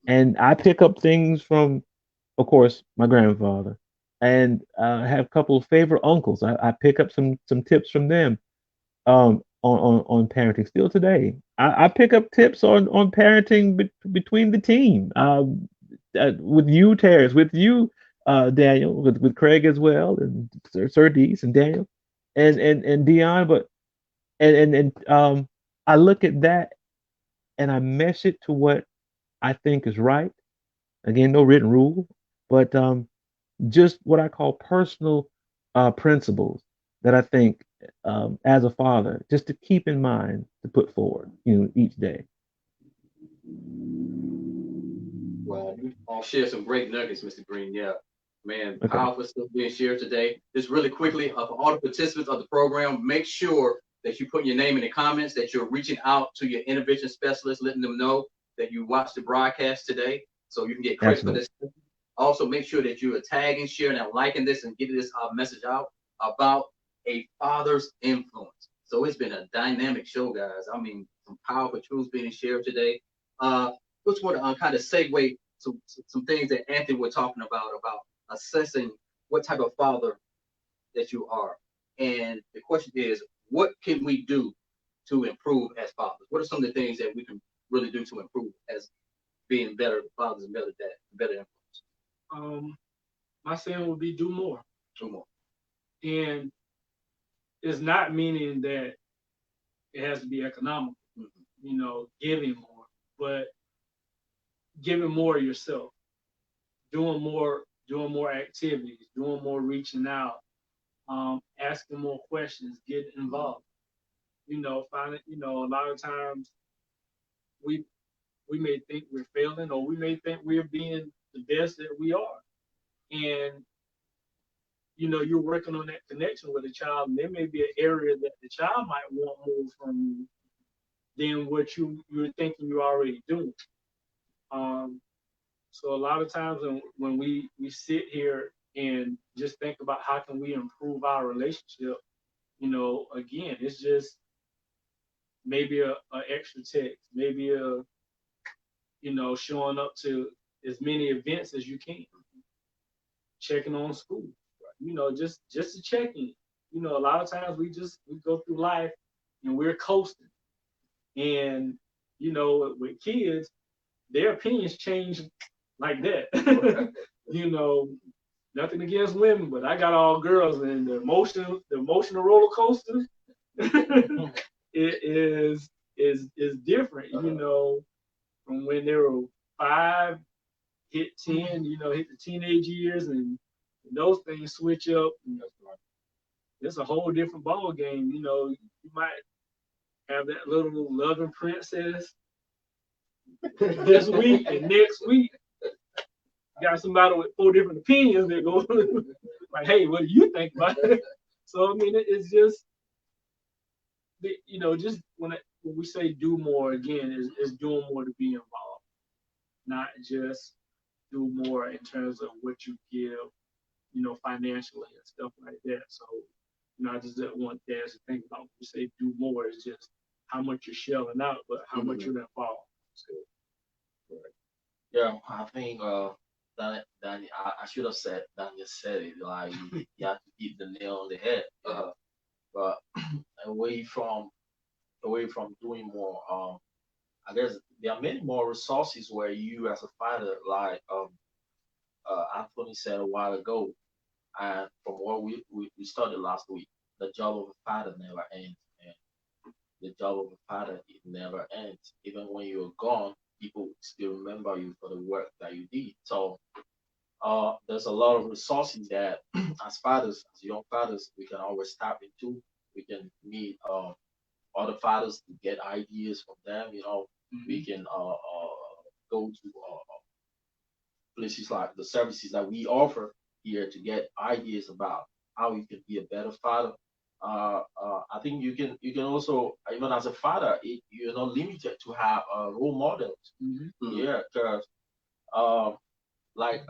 [SPEAKER 4] And I pick up things from, of course, my grandfather, and I have a couple of favorite uncles. I pick up some tips from them on parenting still today. I pick up tips on parenting between the team, with you, Terrence, with you, Daniel, with Craig as well, and Sir Dees and Daniel, and Dion. But and I look at that and I mesh it to what I think is right. Again, no written rule, but just what I call personal principles that I think, as a father, just to keep in mind to put forward, each day.
[SPEAKER 1] well, you all share some great nuggets, Mr. Green. Yeah, man,
[SPEAKER 4] Okay,
[SPEAKER 1] powerful stuff being shared today. Just really quickly, for all the participants of the program, make sure that you put your name in the comments, that you're reaching out to your intervention specialist, letting them know that you watched the broadcast today, so you can get credit for
[SPEAKER 4] absolutely.
[SPEAKER 1] this. Also, make sure that you are tagging, sharing, and liking this, and getting this message out about a father's influence. So it's been a dynamic show, guys. I mean, some powerful truths being shared today. Uh, just want to kind of segue some things that Anthony was talking about assessing what type of father that you are. And the question is, what can we do to improve as fathers? What are some of the things that we can really do to improve as being better fathers and better dads, better influence?
[SPEAKER 2] Um, my saying would be do more,
[SPEAKER 1] Two more.
[SPEAKER 2] and it's not meaning that it has to be economical.
[SPEAKER 1] Mm-hmm.
[SPEAKER 2] Giving more, but giving more of yourself, doing more activities, doing more reaching out, asking more questions, getting
[SPEAKER 1] Mm-hmm.
[SPEAKER 2] involved. Finding, a lot of times we we may think we're failing, or we may think we're being the best that we are. And you're working on that connection with a child, and there may be an area that the child might want more from you than what you're thinking you're already doing. Um, so a lot of times when we sit here and just think about how can we improve our relationship. Again, it's just maybe a extra text, maybe showing up to as many events as you can, checking on school, just to check in. A lot of times we go through life and we're coasting. And, with kids, their opinions change like that. Nothing against women, but I got all girls, and the emotional roller coaster it is different, from when they were 5, hit 10, hit the teenage years, and those things switch up. It's a whole different ball game. You might have that little loving princess this week, and next week got somebody with 4 different opinions that go like, hey, what do you think about it? So I mean, it's just just when we say do more, again, is doing more to be involved, not just do more in terms of what you give, financially and stuff like that. So I just don't want dads to think about when we say do more is just how much you're shelling out, but how much you're involved. So,
[SPEAKER 3] Yeah, I think Danny, I should have said Daniel said it, like you have to hit the nail on the head. But away from doing more, I guess there are many more resources where you as a father, like Anthony said a while ago, and from what we started last week, the job of a father never ends. And the job of a father, it never ends. Even when you're gone, people still remember you for the work that you did. So there's a lot of resources that as fathers, as young fathers, we can always tap into. We can meet other fathers to get ideas from them. We can go to places like the services that we offer here to get ideas about how you can be a better father. I think you can also, even as a father, you're not limited to have role models. Yeah, because um, like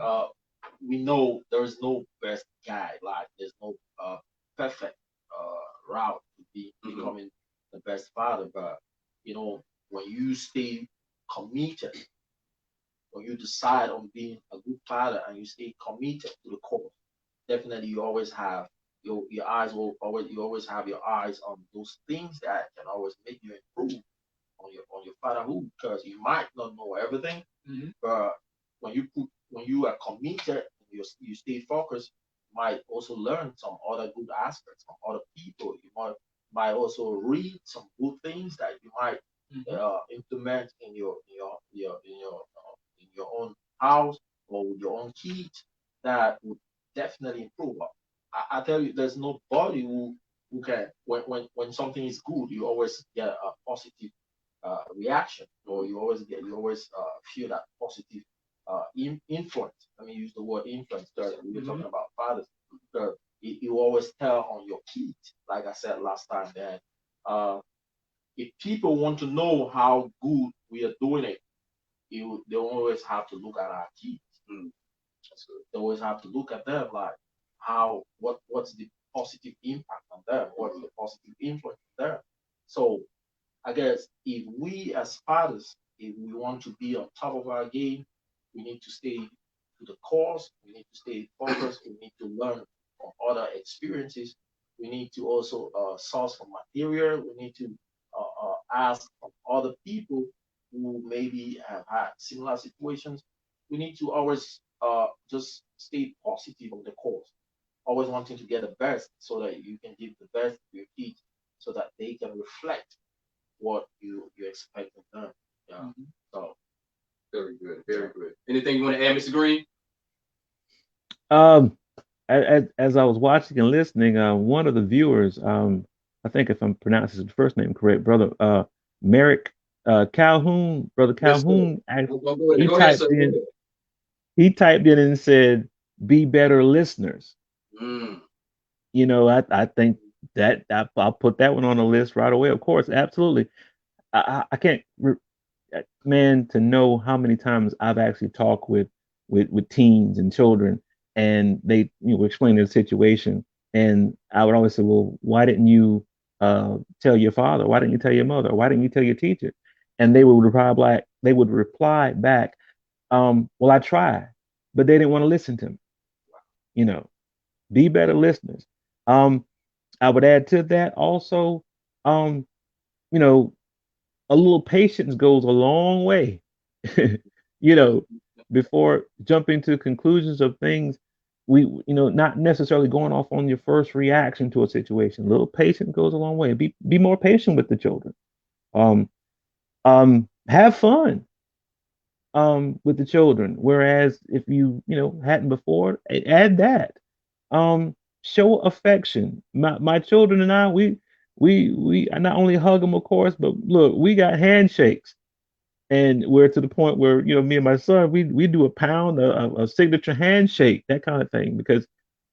[SPEAKER 3] we know there is no best guide. Like there's no perfect route to becoming the best father. But when you stay committed, when you decide on being a good father and you stay committed to the cause, definitely you always have your eyes will always you always have your eyes on those things that can always make you improve on your fatherhood, because you might not know everything, but when you are committed, you stay focused, you might also learn some other good aspects from other people. You might also read some good things that you might implement in your own house or with your own kids that would definitely improve. I tell you, there's nobody who can when something is good, you always get a positive reaction, or you always feel that positive influence. Let me use the word influence because we're talking about fathers. Because you always tell on your kids, like I said last time, that if people want to know how good we are doing it, they always have to look at our kids. They always have to look at them, like what's the positive impact on them, what's the positive influence on them. So I guess if we as fathers, if we want to be on top of our game, we need to stay to the course. We need to stay focused. We need to learn from other experiences. We need to also source for material. We need to ask from other people who maybe have had similar situations. We need to always just stay positive on the course, always wanting to get the best so that you can give the best to your kids so that they can reflect what you expect of them. Yeah. So
[SPEAKER 1] Very good. Very good. Anything you want to add, Mr. Green?
[SPEAKER 4] As I was watching and listening, one of the viewers, I think if I'm pronouncing his first name correct, brother Merrick Calhoun, brother
[SPEAKER 1] Yes, sir.
[SPEAKER 4] Calhoun, he
[SPEAKER 1] Go ahead,
[SPEAKER 4] typed
[SPEAKER 1] sir.
[SPEAKER 4] in he typed in and said, "Be better listeners."
[SPEAKER 1] Mm.
[SPEAKER 4] I think that I'll put that one on the list right away. Of course, absolutely. I can't, man, to know how many times I've actually talked with teens and children, and they would explain their situation. And I would always say, well, why didn't you tell your father? Why didn't you tell your mother? Why didn't you tell your teacher? And they would reply back, well, I tried, but they didn't want to listen to me. You know, be better listeners. Um, I would add to that also, um, you know, a little patience goes a long way. you know, before jumping to conclusions of things, not necessarily going off on your first reaction to a situation. A little patience goes a long way. Be more patient with the children. Um, have fun with the children. Whereas if you hadn't before, add that. Show affection. My children and I, we I not only hug them, of course, but look, we got handshakes, and we're to the point where me and my son, we do a pound, a signature handshake, that kind of thing, because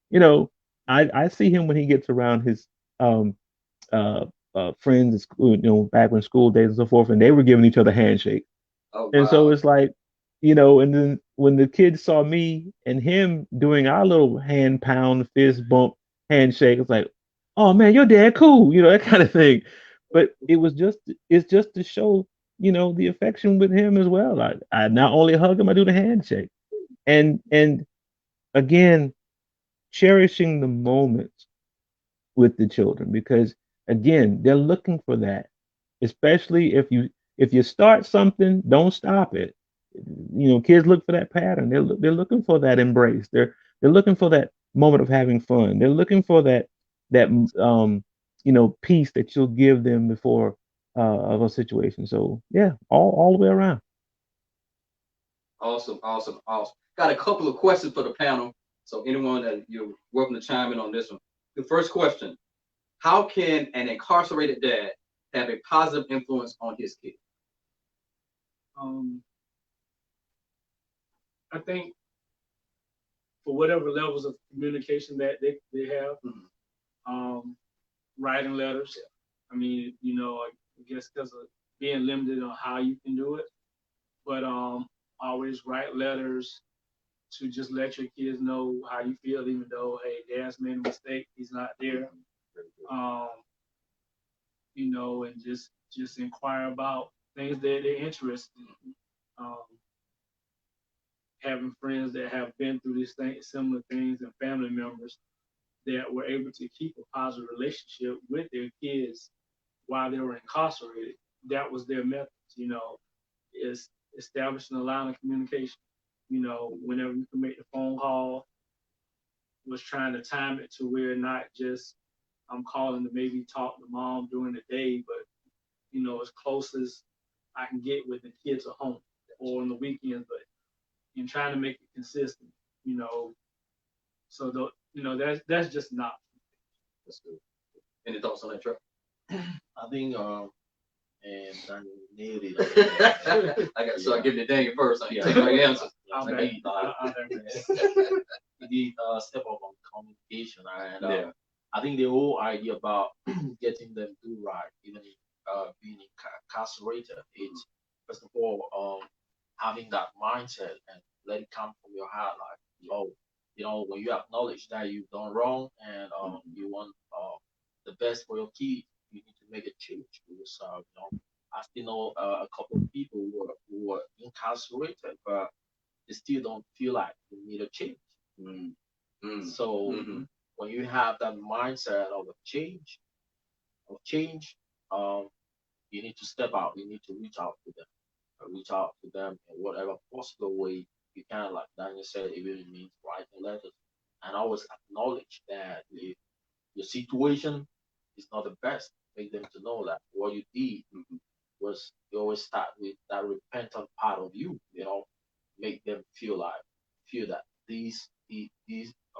[SPEAKER 4] you know I see him when he gets around his um uh friends at school, back when school days and so forth, and they were giving each other handshakes.
[SPEAKER 1] Oh
[SPEAKER 4] And so
[SPEAKER 1] wow.
[SPEAKER 4] it's like, and then when the kids saw me and him doing our little hand pound, fist bump, handshake, it's like, oh man, your dad cool, that kind of thing. But it's just to show, the affection with him as well. I not only hug him, I do the handshake. And again, cherishing the moments with the children, because again, they're looking for that. Especially if you start something, don't stop it. Kids look for that pattern. They're looking for that embrace. They're looking for that moment of having fun. They're looking for that peace that you'll give them before of a situation. So yeah, all the way around.
[SPEAKER 1] Awesome, awesome, awesome. Got a couple of questions for the panel. So anyone that you're welcome to chime in on this one. The first question: how can an incarcerated dad have a positive influence on his kid?
[SPEAKER 2] Um, I think for whatever levels of communication that they have,
[SPEAKER 1] Mhm.
[SPEAKER 2] um, writing letters. I mean, I guess because of being limited on how you can do it, but always write letters to just let your kids know how you feel, even though, hey, dad's made a mistake, he's not there. Um, and just inquire about things that they're interested in. Having friends that have been through these things, similar things, and family members that were able to keep a positive relationship with their kids while they were incarcerated. That was their method, is establishing a line of communication. Whenever you can make the phone call, was trying to time it to where not just I'm calling to maybe talk to mom during the day, but as close as I can get with the kids at home or on the weekends, but in trying to make it consistent, you know. So that's just not.
[SPEAKER 1] That's good. Any thoughts on that, Trey?
[SPEAKER 3] I think and Daniel nailed it.
[SPEAKER 1] I got to start giving it Daniel first. I need
[SPEAKER 3] Yeah.
[SPEAKER 1] to take my answers.
[SPEAKER 2] I'll
[SPEAKER 3] I
[SPEAKER 2] bet.
[SPEAKER 3] need step up on communication, and
[SPEAKER 1] Yeah.
[SPEAKER 3] I think the whole idea about getting them to right, even being incarcerated, it's first of all having that mindset and let it come from your heart, like, oh, when you acknowledge that you've done wrong, and you want the best for your kid, you need to make a change, because I still know a couple of people who were incarcerated, but they still don't feel like they need a change.
[SPEAKER 1] Mm. Mm.
[SPEAKER 3] So
[SPEAKER 1] Mhm.
[SPEAKER 3] when you have that mindset of a change, um, you need to step out. You need to reach out to them, in whatever possible way you can. Like Daniel said, even if it means writing letters, and always acknowledge that if your situation is not the best, make them to know that what you did was, you always start with that repentant part of you. Make them feel that these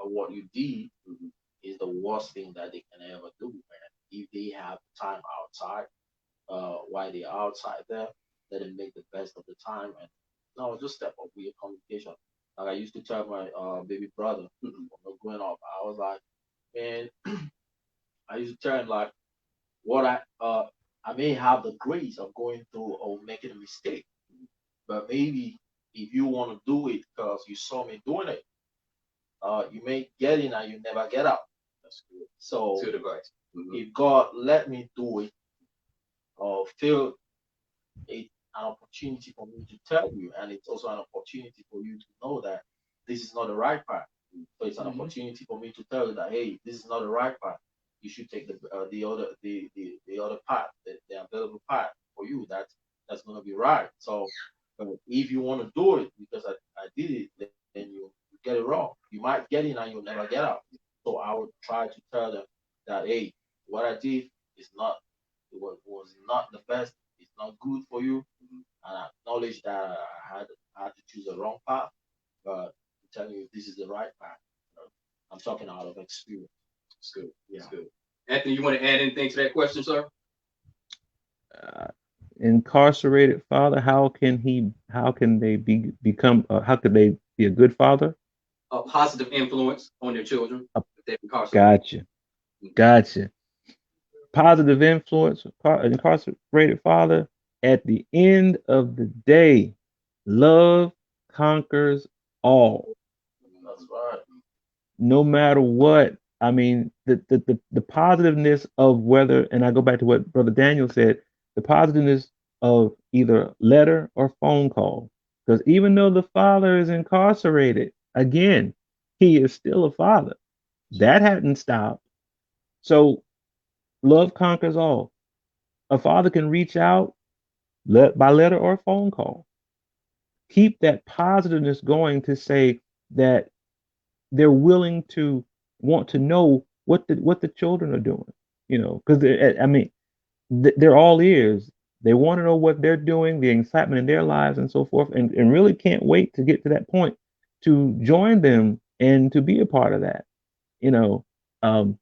[SPEAKER 3] what you did is the worst thing that they can ever do. And if they have time outside, while they're outside there, let them make the best of the time. And no, just step up with your communication. Like I used to tell my baby brother when we were growing up, I was like, man, I used to tell him like, what I may have the grace of going through or making a mistake, but maybe if you want to do it because you saw me doing it, you may get in and you never get out.
[SPEAKER 1] That's good.
[SPEAKER 3] So
[SPEAKER 1] Good advice.
[SPEAKER 3] if God let me do it or feel it an opportunity for me to tell you, and it's also an opportunity for you to know that this is not the right path. So it's an opportunity for me to tell you that hey, this is not the right path. You should take the other path, the available path for you. That's gonna be right. So if you want to do it because I did it, then you get it wrong. You might get in and you'll never get out. So I would try to tell them that hey, what I did is not was not the best. It's not good for you, and I acknowledge that I had to choose the wrong path. But I'm telling you, this is the right path. I'm talking out of experience.
[SPEAKER 1] That's good.
[SPEAKER 3] Yeah.
[SPEAKER 1] That's good. Anthony, you want to add anything to that question, sir?
[SPEAKER 4] Incarcerated father, how can they become how could they be a good father?
[SPEAKER 1] A positive influence on their children if they're incarcerated.
[SPEAKER 4] Gotcha, gotcha. Positive influence, incarcerated father. At the end of the day, love conquers all.
[SPEAKER 3] That's right.
[SPEAKER 4] No matter what. I mean, the positiveness of whether, and I go back to what Brother Daniel said, the positiveness of either letter or phone call. Because even though the father is incarcerated, again, he is still a father. That hadn't stopped. So love conquers all. A father can reach out by letter or phone call. Keep that positiveness going to say that they're willing to want to know what the children are doing, because I mean they're all ears. They want to know what they're doing, the excitement in their lives and so forth, and really can't wait to get to that point to join them and to be a part of that. you know um,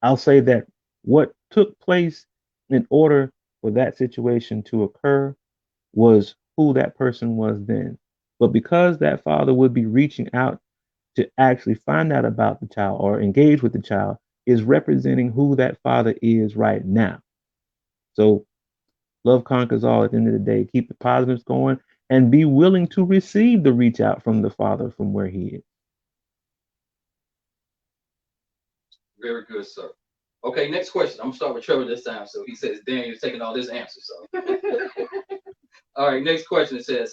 [SPEAKER 4] I'll say that what took place in order for that situation to occur was who that person was then. But because that father would be reaching out to actually find out about the child or engage with the child is representing who that father is right now. So love conquers all at the end of the day. Keep the positives going and be willing to receive the reach out from the father from where he is.
[SPEAKER 1] Very good, sir. Okay, next question. I'm gonna start with Trevor this time. So he says, Daniel's taking all this answers. So all right, next question. It says,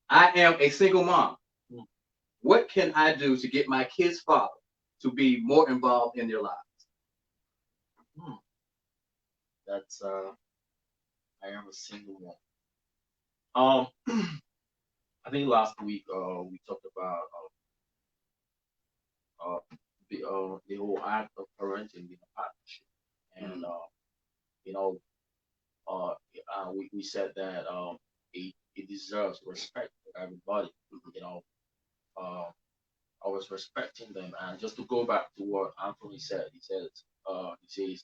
[SPEAKER 1] I am a single mom. What can I do to get my kid's father to be more involved in their lives?
[SPEAKER 3] Hmm. That's I am a single one. Um, I think last week we talked about the whole act of parenting in a partnership, and you know we said that it deserves respect for everybody. You know, uh, always respecting them, and just to go back to what Anthony said, he says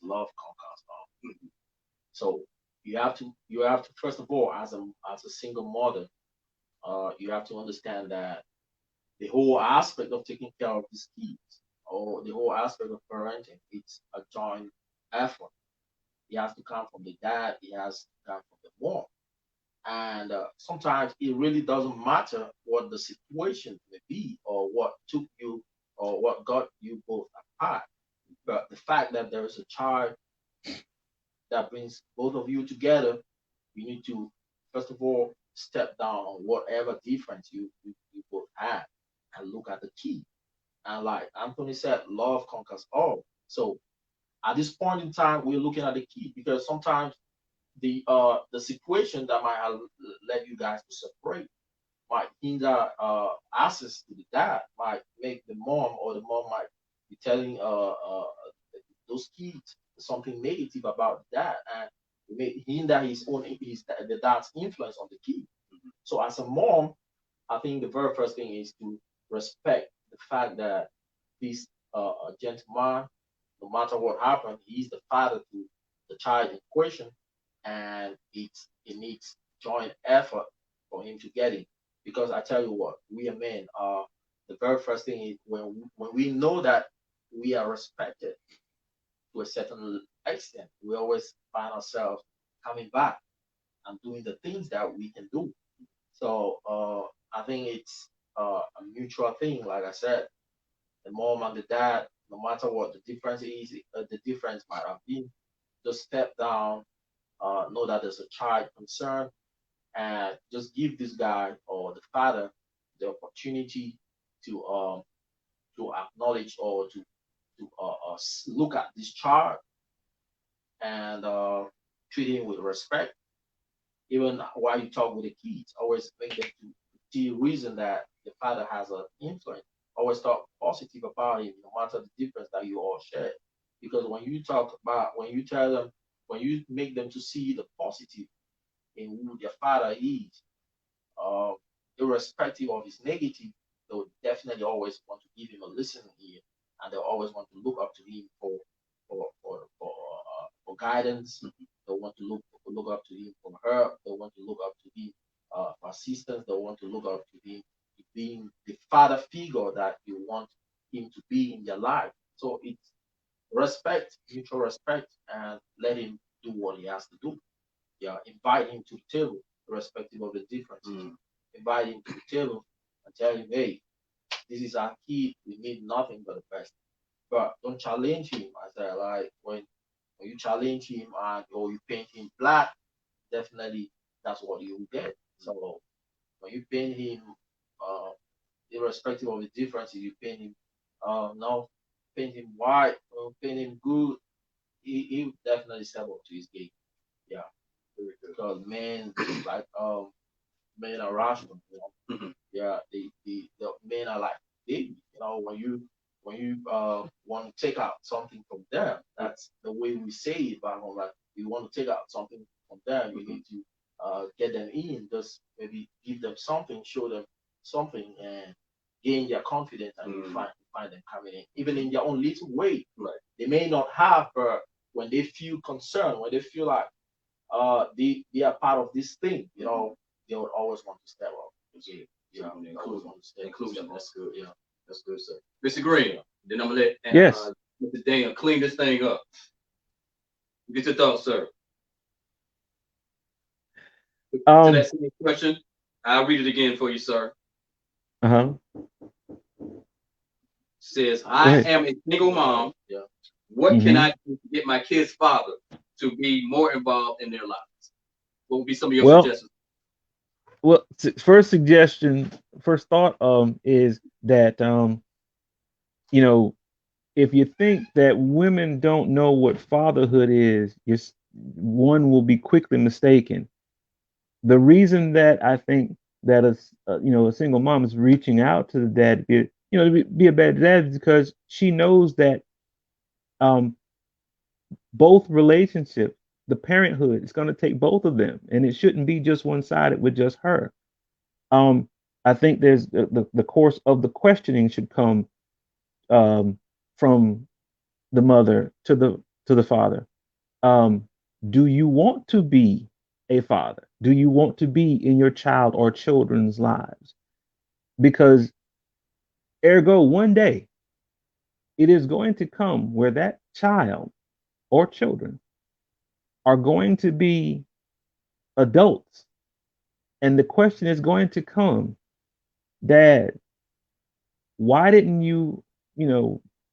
[SPEAKER 3] love conquers all. So you have to first of all as a single mother, you have to understand that the whole aspect of taking care of these kids or the whole aspect of parenting, it's a joint effort. It has to come from the dad, it has to come from the mom. And sometimes it really doesn't matter what the situation may be or what took you or what got you both apart. But the fact that there is a child that brings both of you together, you need to, first of all, step down on whatever difference you both have and look at the key. And like Anthony said, love conquers all. So at this point in time, we're looking at the key because sometimes the situation that might have led you guys to separate might hinder access to the dad, might make the mom or the mom might be telling those kids something negative about that, and it may hinder his the dad's influence on the kid. So as a mom, I think the very first thing is to respect the fact that this gentleman, no matter what happened, he's the father to the child in question, and it needs joint effort for him to get it. Because I tell you what, we are men. The very first thing is when we know that we are respected to a certain extent, we always find ourselves coming back and doing the things that we can do. So I think it's a mutual thing, like I said, the mom and the dad, no matter what the difference is, the difference might have been, just step down, know that there's a child concerned, and just give this guy or the father the opportunity to acknowledge or to look at this child and treat him with respect. Even while you talk with the kids, always make them to see reason that the father has an influence. Always talk positive about him, no matter the difference that you all share. Because when you talk about, when you tell them, when you make them to see the positive in who their father is, uh, irrespective of his negative, they will definitely always want to give him a listening ear, and they'll always want to look up to him for guidance. They want to look up to him for help. They want to look up to him for assistance. They want to look up to him being the father figure that you want him to be in your life. So it's respect, mutual respect, and let him do what he has to do. Yeah, invite him to the table, irrespective of the differences. Invite him to the table and tell him, hey, this is our kid. We need nothing but the best. But don't challenge him. I said, like when you challenge him and or you paint him black, definitely that's what you will get. So when you paint him, uh, irrespective of the differences, you paint him, no, paint him white, paint him good, he will definitely step up to his game. Yeah, because men like men are rational. Yeah, the men are like baby. When you want to take out something from them, that's the way we say it. But I'm like, you want to take out something from them, you need to get them in. Just maybe give them something, show them something, and gain their confidence, and you find them coming in, even in their own little way.
[SPEAKER 1] Right.
[SPEAKER 3] They may not have, but when they feel concerned, when they feel like they are part of this thing, they would always want to step up. Yeah, always want to
[SPEAKER 1] Inclusion.
[SPEAKER 3] step up.
[SPEAKER 1] That's good.
[SPEAKER 3] Yeah.
[SPEAKER 1] That's good, sir. Mr. Green. Then I'm gonna let
[SPEAKER 4] Yes.
[SPEAKER 1] Mr. Daniel clean this thing up. Get your thoughts, sir. To that same question, I'll read it again for you, sir.
[SPEAKER 4] Uh-huh.
[SPEAKER 1] Says, I am a single mom.
[SPEAKER 3] Yeah.
[SPEAKER 1] What can I do to get my kid's father to be more involved in their lives? What would be some of your suggestions?
[SPEAKER 4] Well, first suggestion, first thought is that if you think that women don't know what fatherhood is, one will be quickly mistaken. The reason that I think that a single mom is reaching out to the dad to be a bad dad is because she knows that um, both relationships, the parenthood, is going to take both of them, and it shouldn't be just one sided with just her. Um, I think there's the course of the questioning should come from the mother to the father. Um, do you want to be a father? Do you want to be in your child or children's lives? Because ergo, one day it is going to come where that child or children are going to be adults. And the question is going to come, Dad, why didn't you,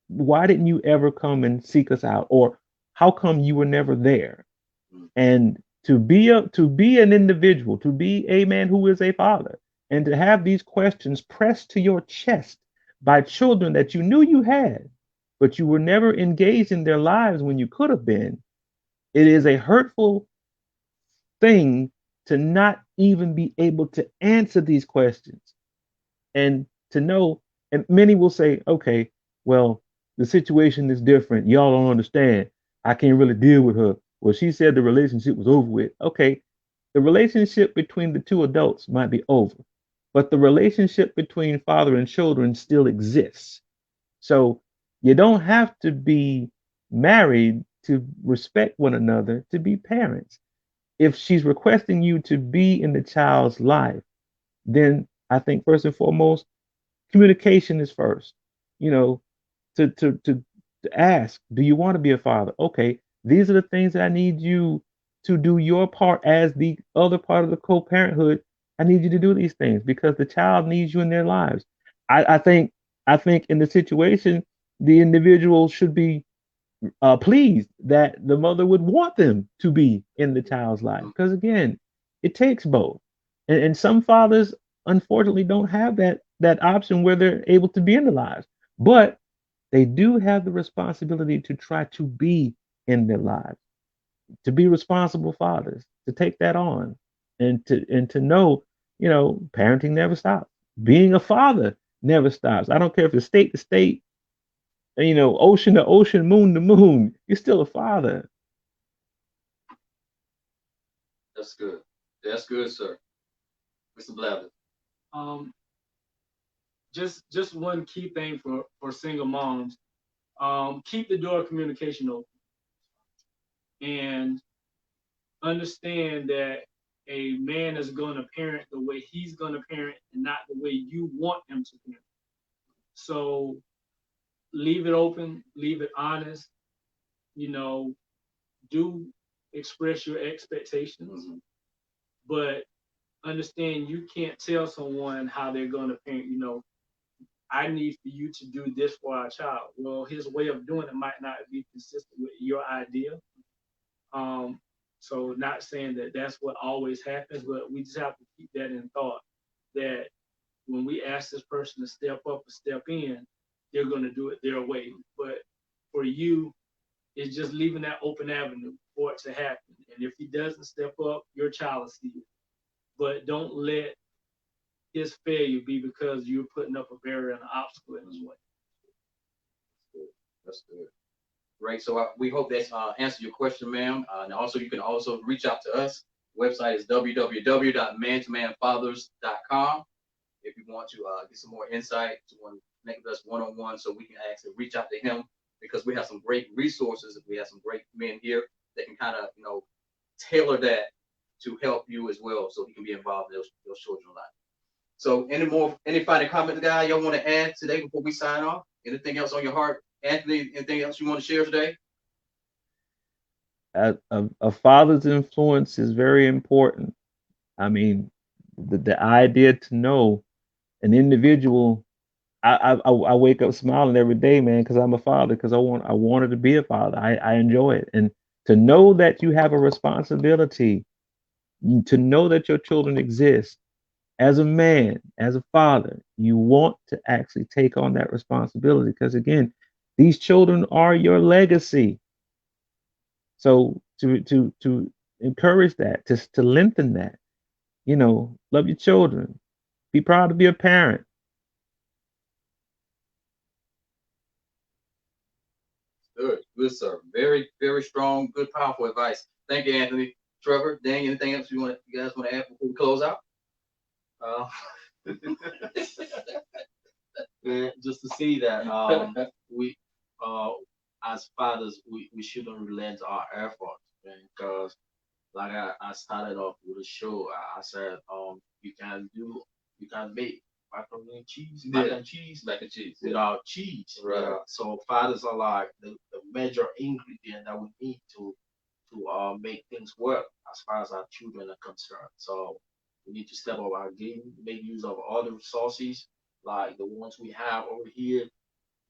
[SPEAKER 4] why didn't you ever come and seek us out? Or how come you were never there? And to be an individual, to be a man who is a father, and to have these questions pressed to your chest by children that you knew you had, but you were never engaged in their lives when you could have been, it is a hurtful thing to not even be able to answer these questions and to know. And many will say, okay, well, the situation is different. Y'all don't understand. I can't really deal with her. Well, she said the relationship was over with. Okay, the relationship between the two adults might be over, but the relationship between father and children still exists. So you don't have to be married to respect one another to be parents. If she's requesting you to be in the child's life, then I think first and foremost, communication is first. You know, to ask, do you want to be a father? Okay, these are the things that I need you to do your part as the other part of the co-parenthood. I need you to do these things because the child needs you in their lives. I think I think in the situation, the individual should be pleased that the mother would want them to be in the child's life. Because again, it takes both. And some fathers, unfortunately, don't have that option where they're able to be in the lives. But they do have the responsibility to try to be in their lives, to be responsible fathers, to take that on, and to know, parenting never stops. Being a father never stops. I don't care if it's state to state, ocean to ocean, moon to moon. You're still a father.
[SPEAKER 1] That's good. That's good, sir. Mr. Blevins.
[SPEAKER 2] Um, just one key thing for single moms. Keep the door of communication open and understand that a man is going to parent the way he's going to parent and not the way you want him to parent. So leave it open, leave it honest, you know, do express your expectations, but understand you can't tell someone how they're going to parent. I need for you to do this for our child. Well, his way of doing it might not be consistent with your idea. Um, so not saying that that's what always happens, but we just have to keep that in thought that when we ask this person to step up or step in, they're going to do it their way. But for you, it's just leaving that open avenue for it to happen. And if he doesn't step up, your child will see it. But don't let his failure be because you're putting up a barrier and an obstacle in his way.
[SPEAKER 1] That's good. Right. So we hope that answered your question, ma'am. And also, you can also reach out to us. Website is www.mantomanfathers.com. If you want to get some more insight, to want to connect with us one-on-one, so we can actually reach out to him, because we have some great resources. We have some great men here that can kind of, tailor that to help you as well, so he can be involved in those children's lives. So any final comments, guys, y'all want to add today before we sign off? Anything else on your heart? Anthony, anything else you want to share today?
[SPEAKER 4] A father's influence is very important. I mean, the idea to know an individual. I wake up smiling every day, man, because I'm a father. Because I wanted to be a father. I enjoy it, and to know that you have a responsibility, to know that your children exist. As a man, as a father, you want to actually take on that responsibility, because again, these children are your legacy. So to encourage that, to lengthen that, love your children, be proud to be a parent.
[SPEAKER 1] Good, sir. Very, very strong, good, powerful advice. Thank you, Anthony. Trevor, Dang, anything else you guys want to add before we close out?
[SPEAKER 3] Uh, just to say that we as fathers we shouldn't relent our efforts, because like I started off with a show. I said you can make macaroni and cheese,
[SPEAKER 1] Mac and cheese.
[SPEAKER 3] without cheese.
[SPEAKER 1] Right.
[SPEAKER 3] So fathers are like the major ingredient that we need to make things work as far as our children are concerned. So we need to step up our game, make use of other resources like the ones we have over here.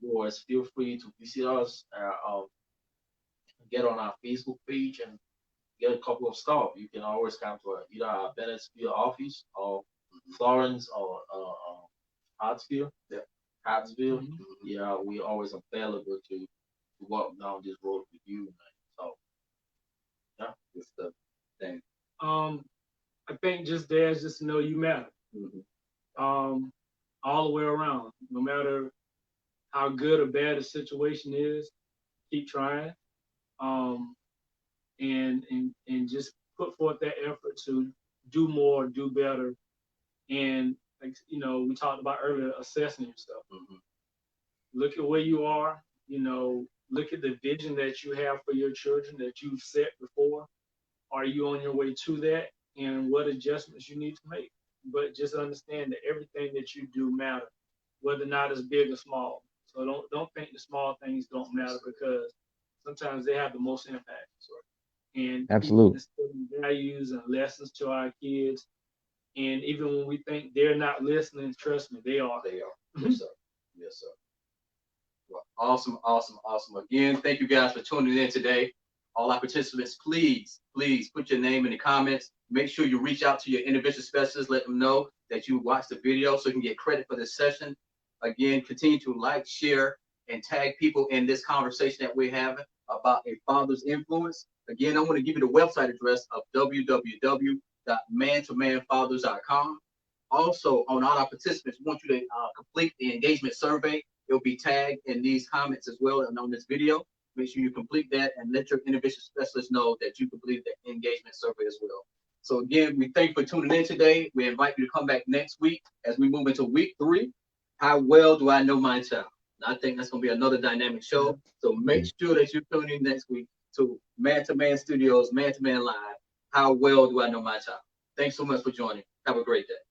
[SPEAKER 3] Boys, feel free to visit us. Get on our Facebook page and get a couple of stuff. You can always come to either our Bennettsville office or Florence or Hartsville.
[SPEAKER 1] Yeah.
[SPEAKER 3] Hartsville. Yeah, we're always available to walk down this road with you. Man. So yeah,
[SPEAKER 1] Good stuff. Thank
[SPEAKER 2] I think just dads just to know you matter. All the way around. No matter how good or bad the situation is, keep trying. Um, and just put forth that effort to do more, do better, and like we talked about earlier, assessing yourself. Look at where you are. Look at the vision that you have for your children that you've set before. Are you on your way to that? And what adjustments you need to make? But just understand that everything that you do matters, whether or not it's big or small. So don't think the small things don't matter, because sometimes they have the most impact. And keep
[SPEAKER 4] Absolutely.
[SPEAKER 2] instilling values and lessons to our kids. And even when we think they're not listening, trust me, they are.
[SPEAKER 1] They are. Yes, sir. Yes, sir. Well, awesome, awesome, awesome. Again, thank you guys for tuning in today. All our participants, please, please put your name in the comments. Make sure you reach out to your individual specialists. Let them know that you watched the video so you can get credit for this session. Again, continue to like, share, and tag people in this conversation that we're having about a father's influence. Again, I want to give you the website address of www.mantomanfathers.com. Also, on all our participants, we want you to complete the engagement survey. It'll be tagged in these comments as well and on this video. Make sure you complete that and let your individual specialist know that you completed the engagement survey as well. So again, we thank you for tuning in today. We invite you to come back next week as we move into week 3. How well do I know my child? I think that's going to be another dynamic show. So make sure that you tune in next week to Man to Man Studios, Man to Man Live. How well do I know my child? Thanks so much for joining. Have a great day.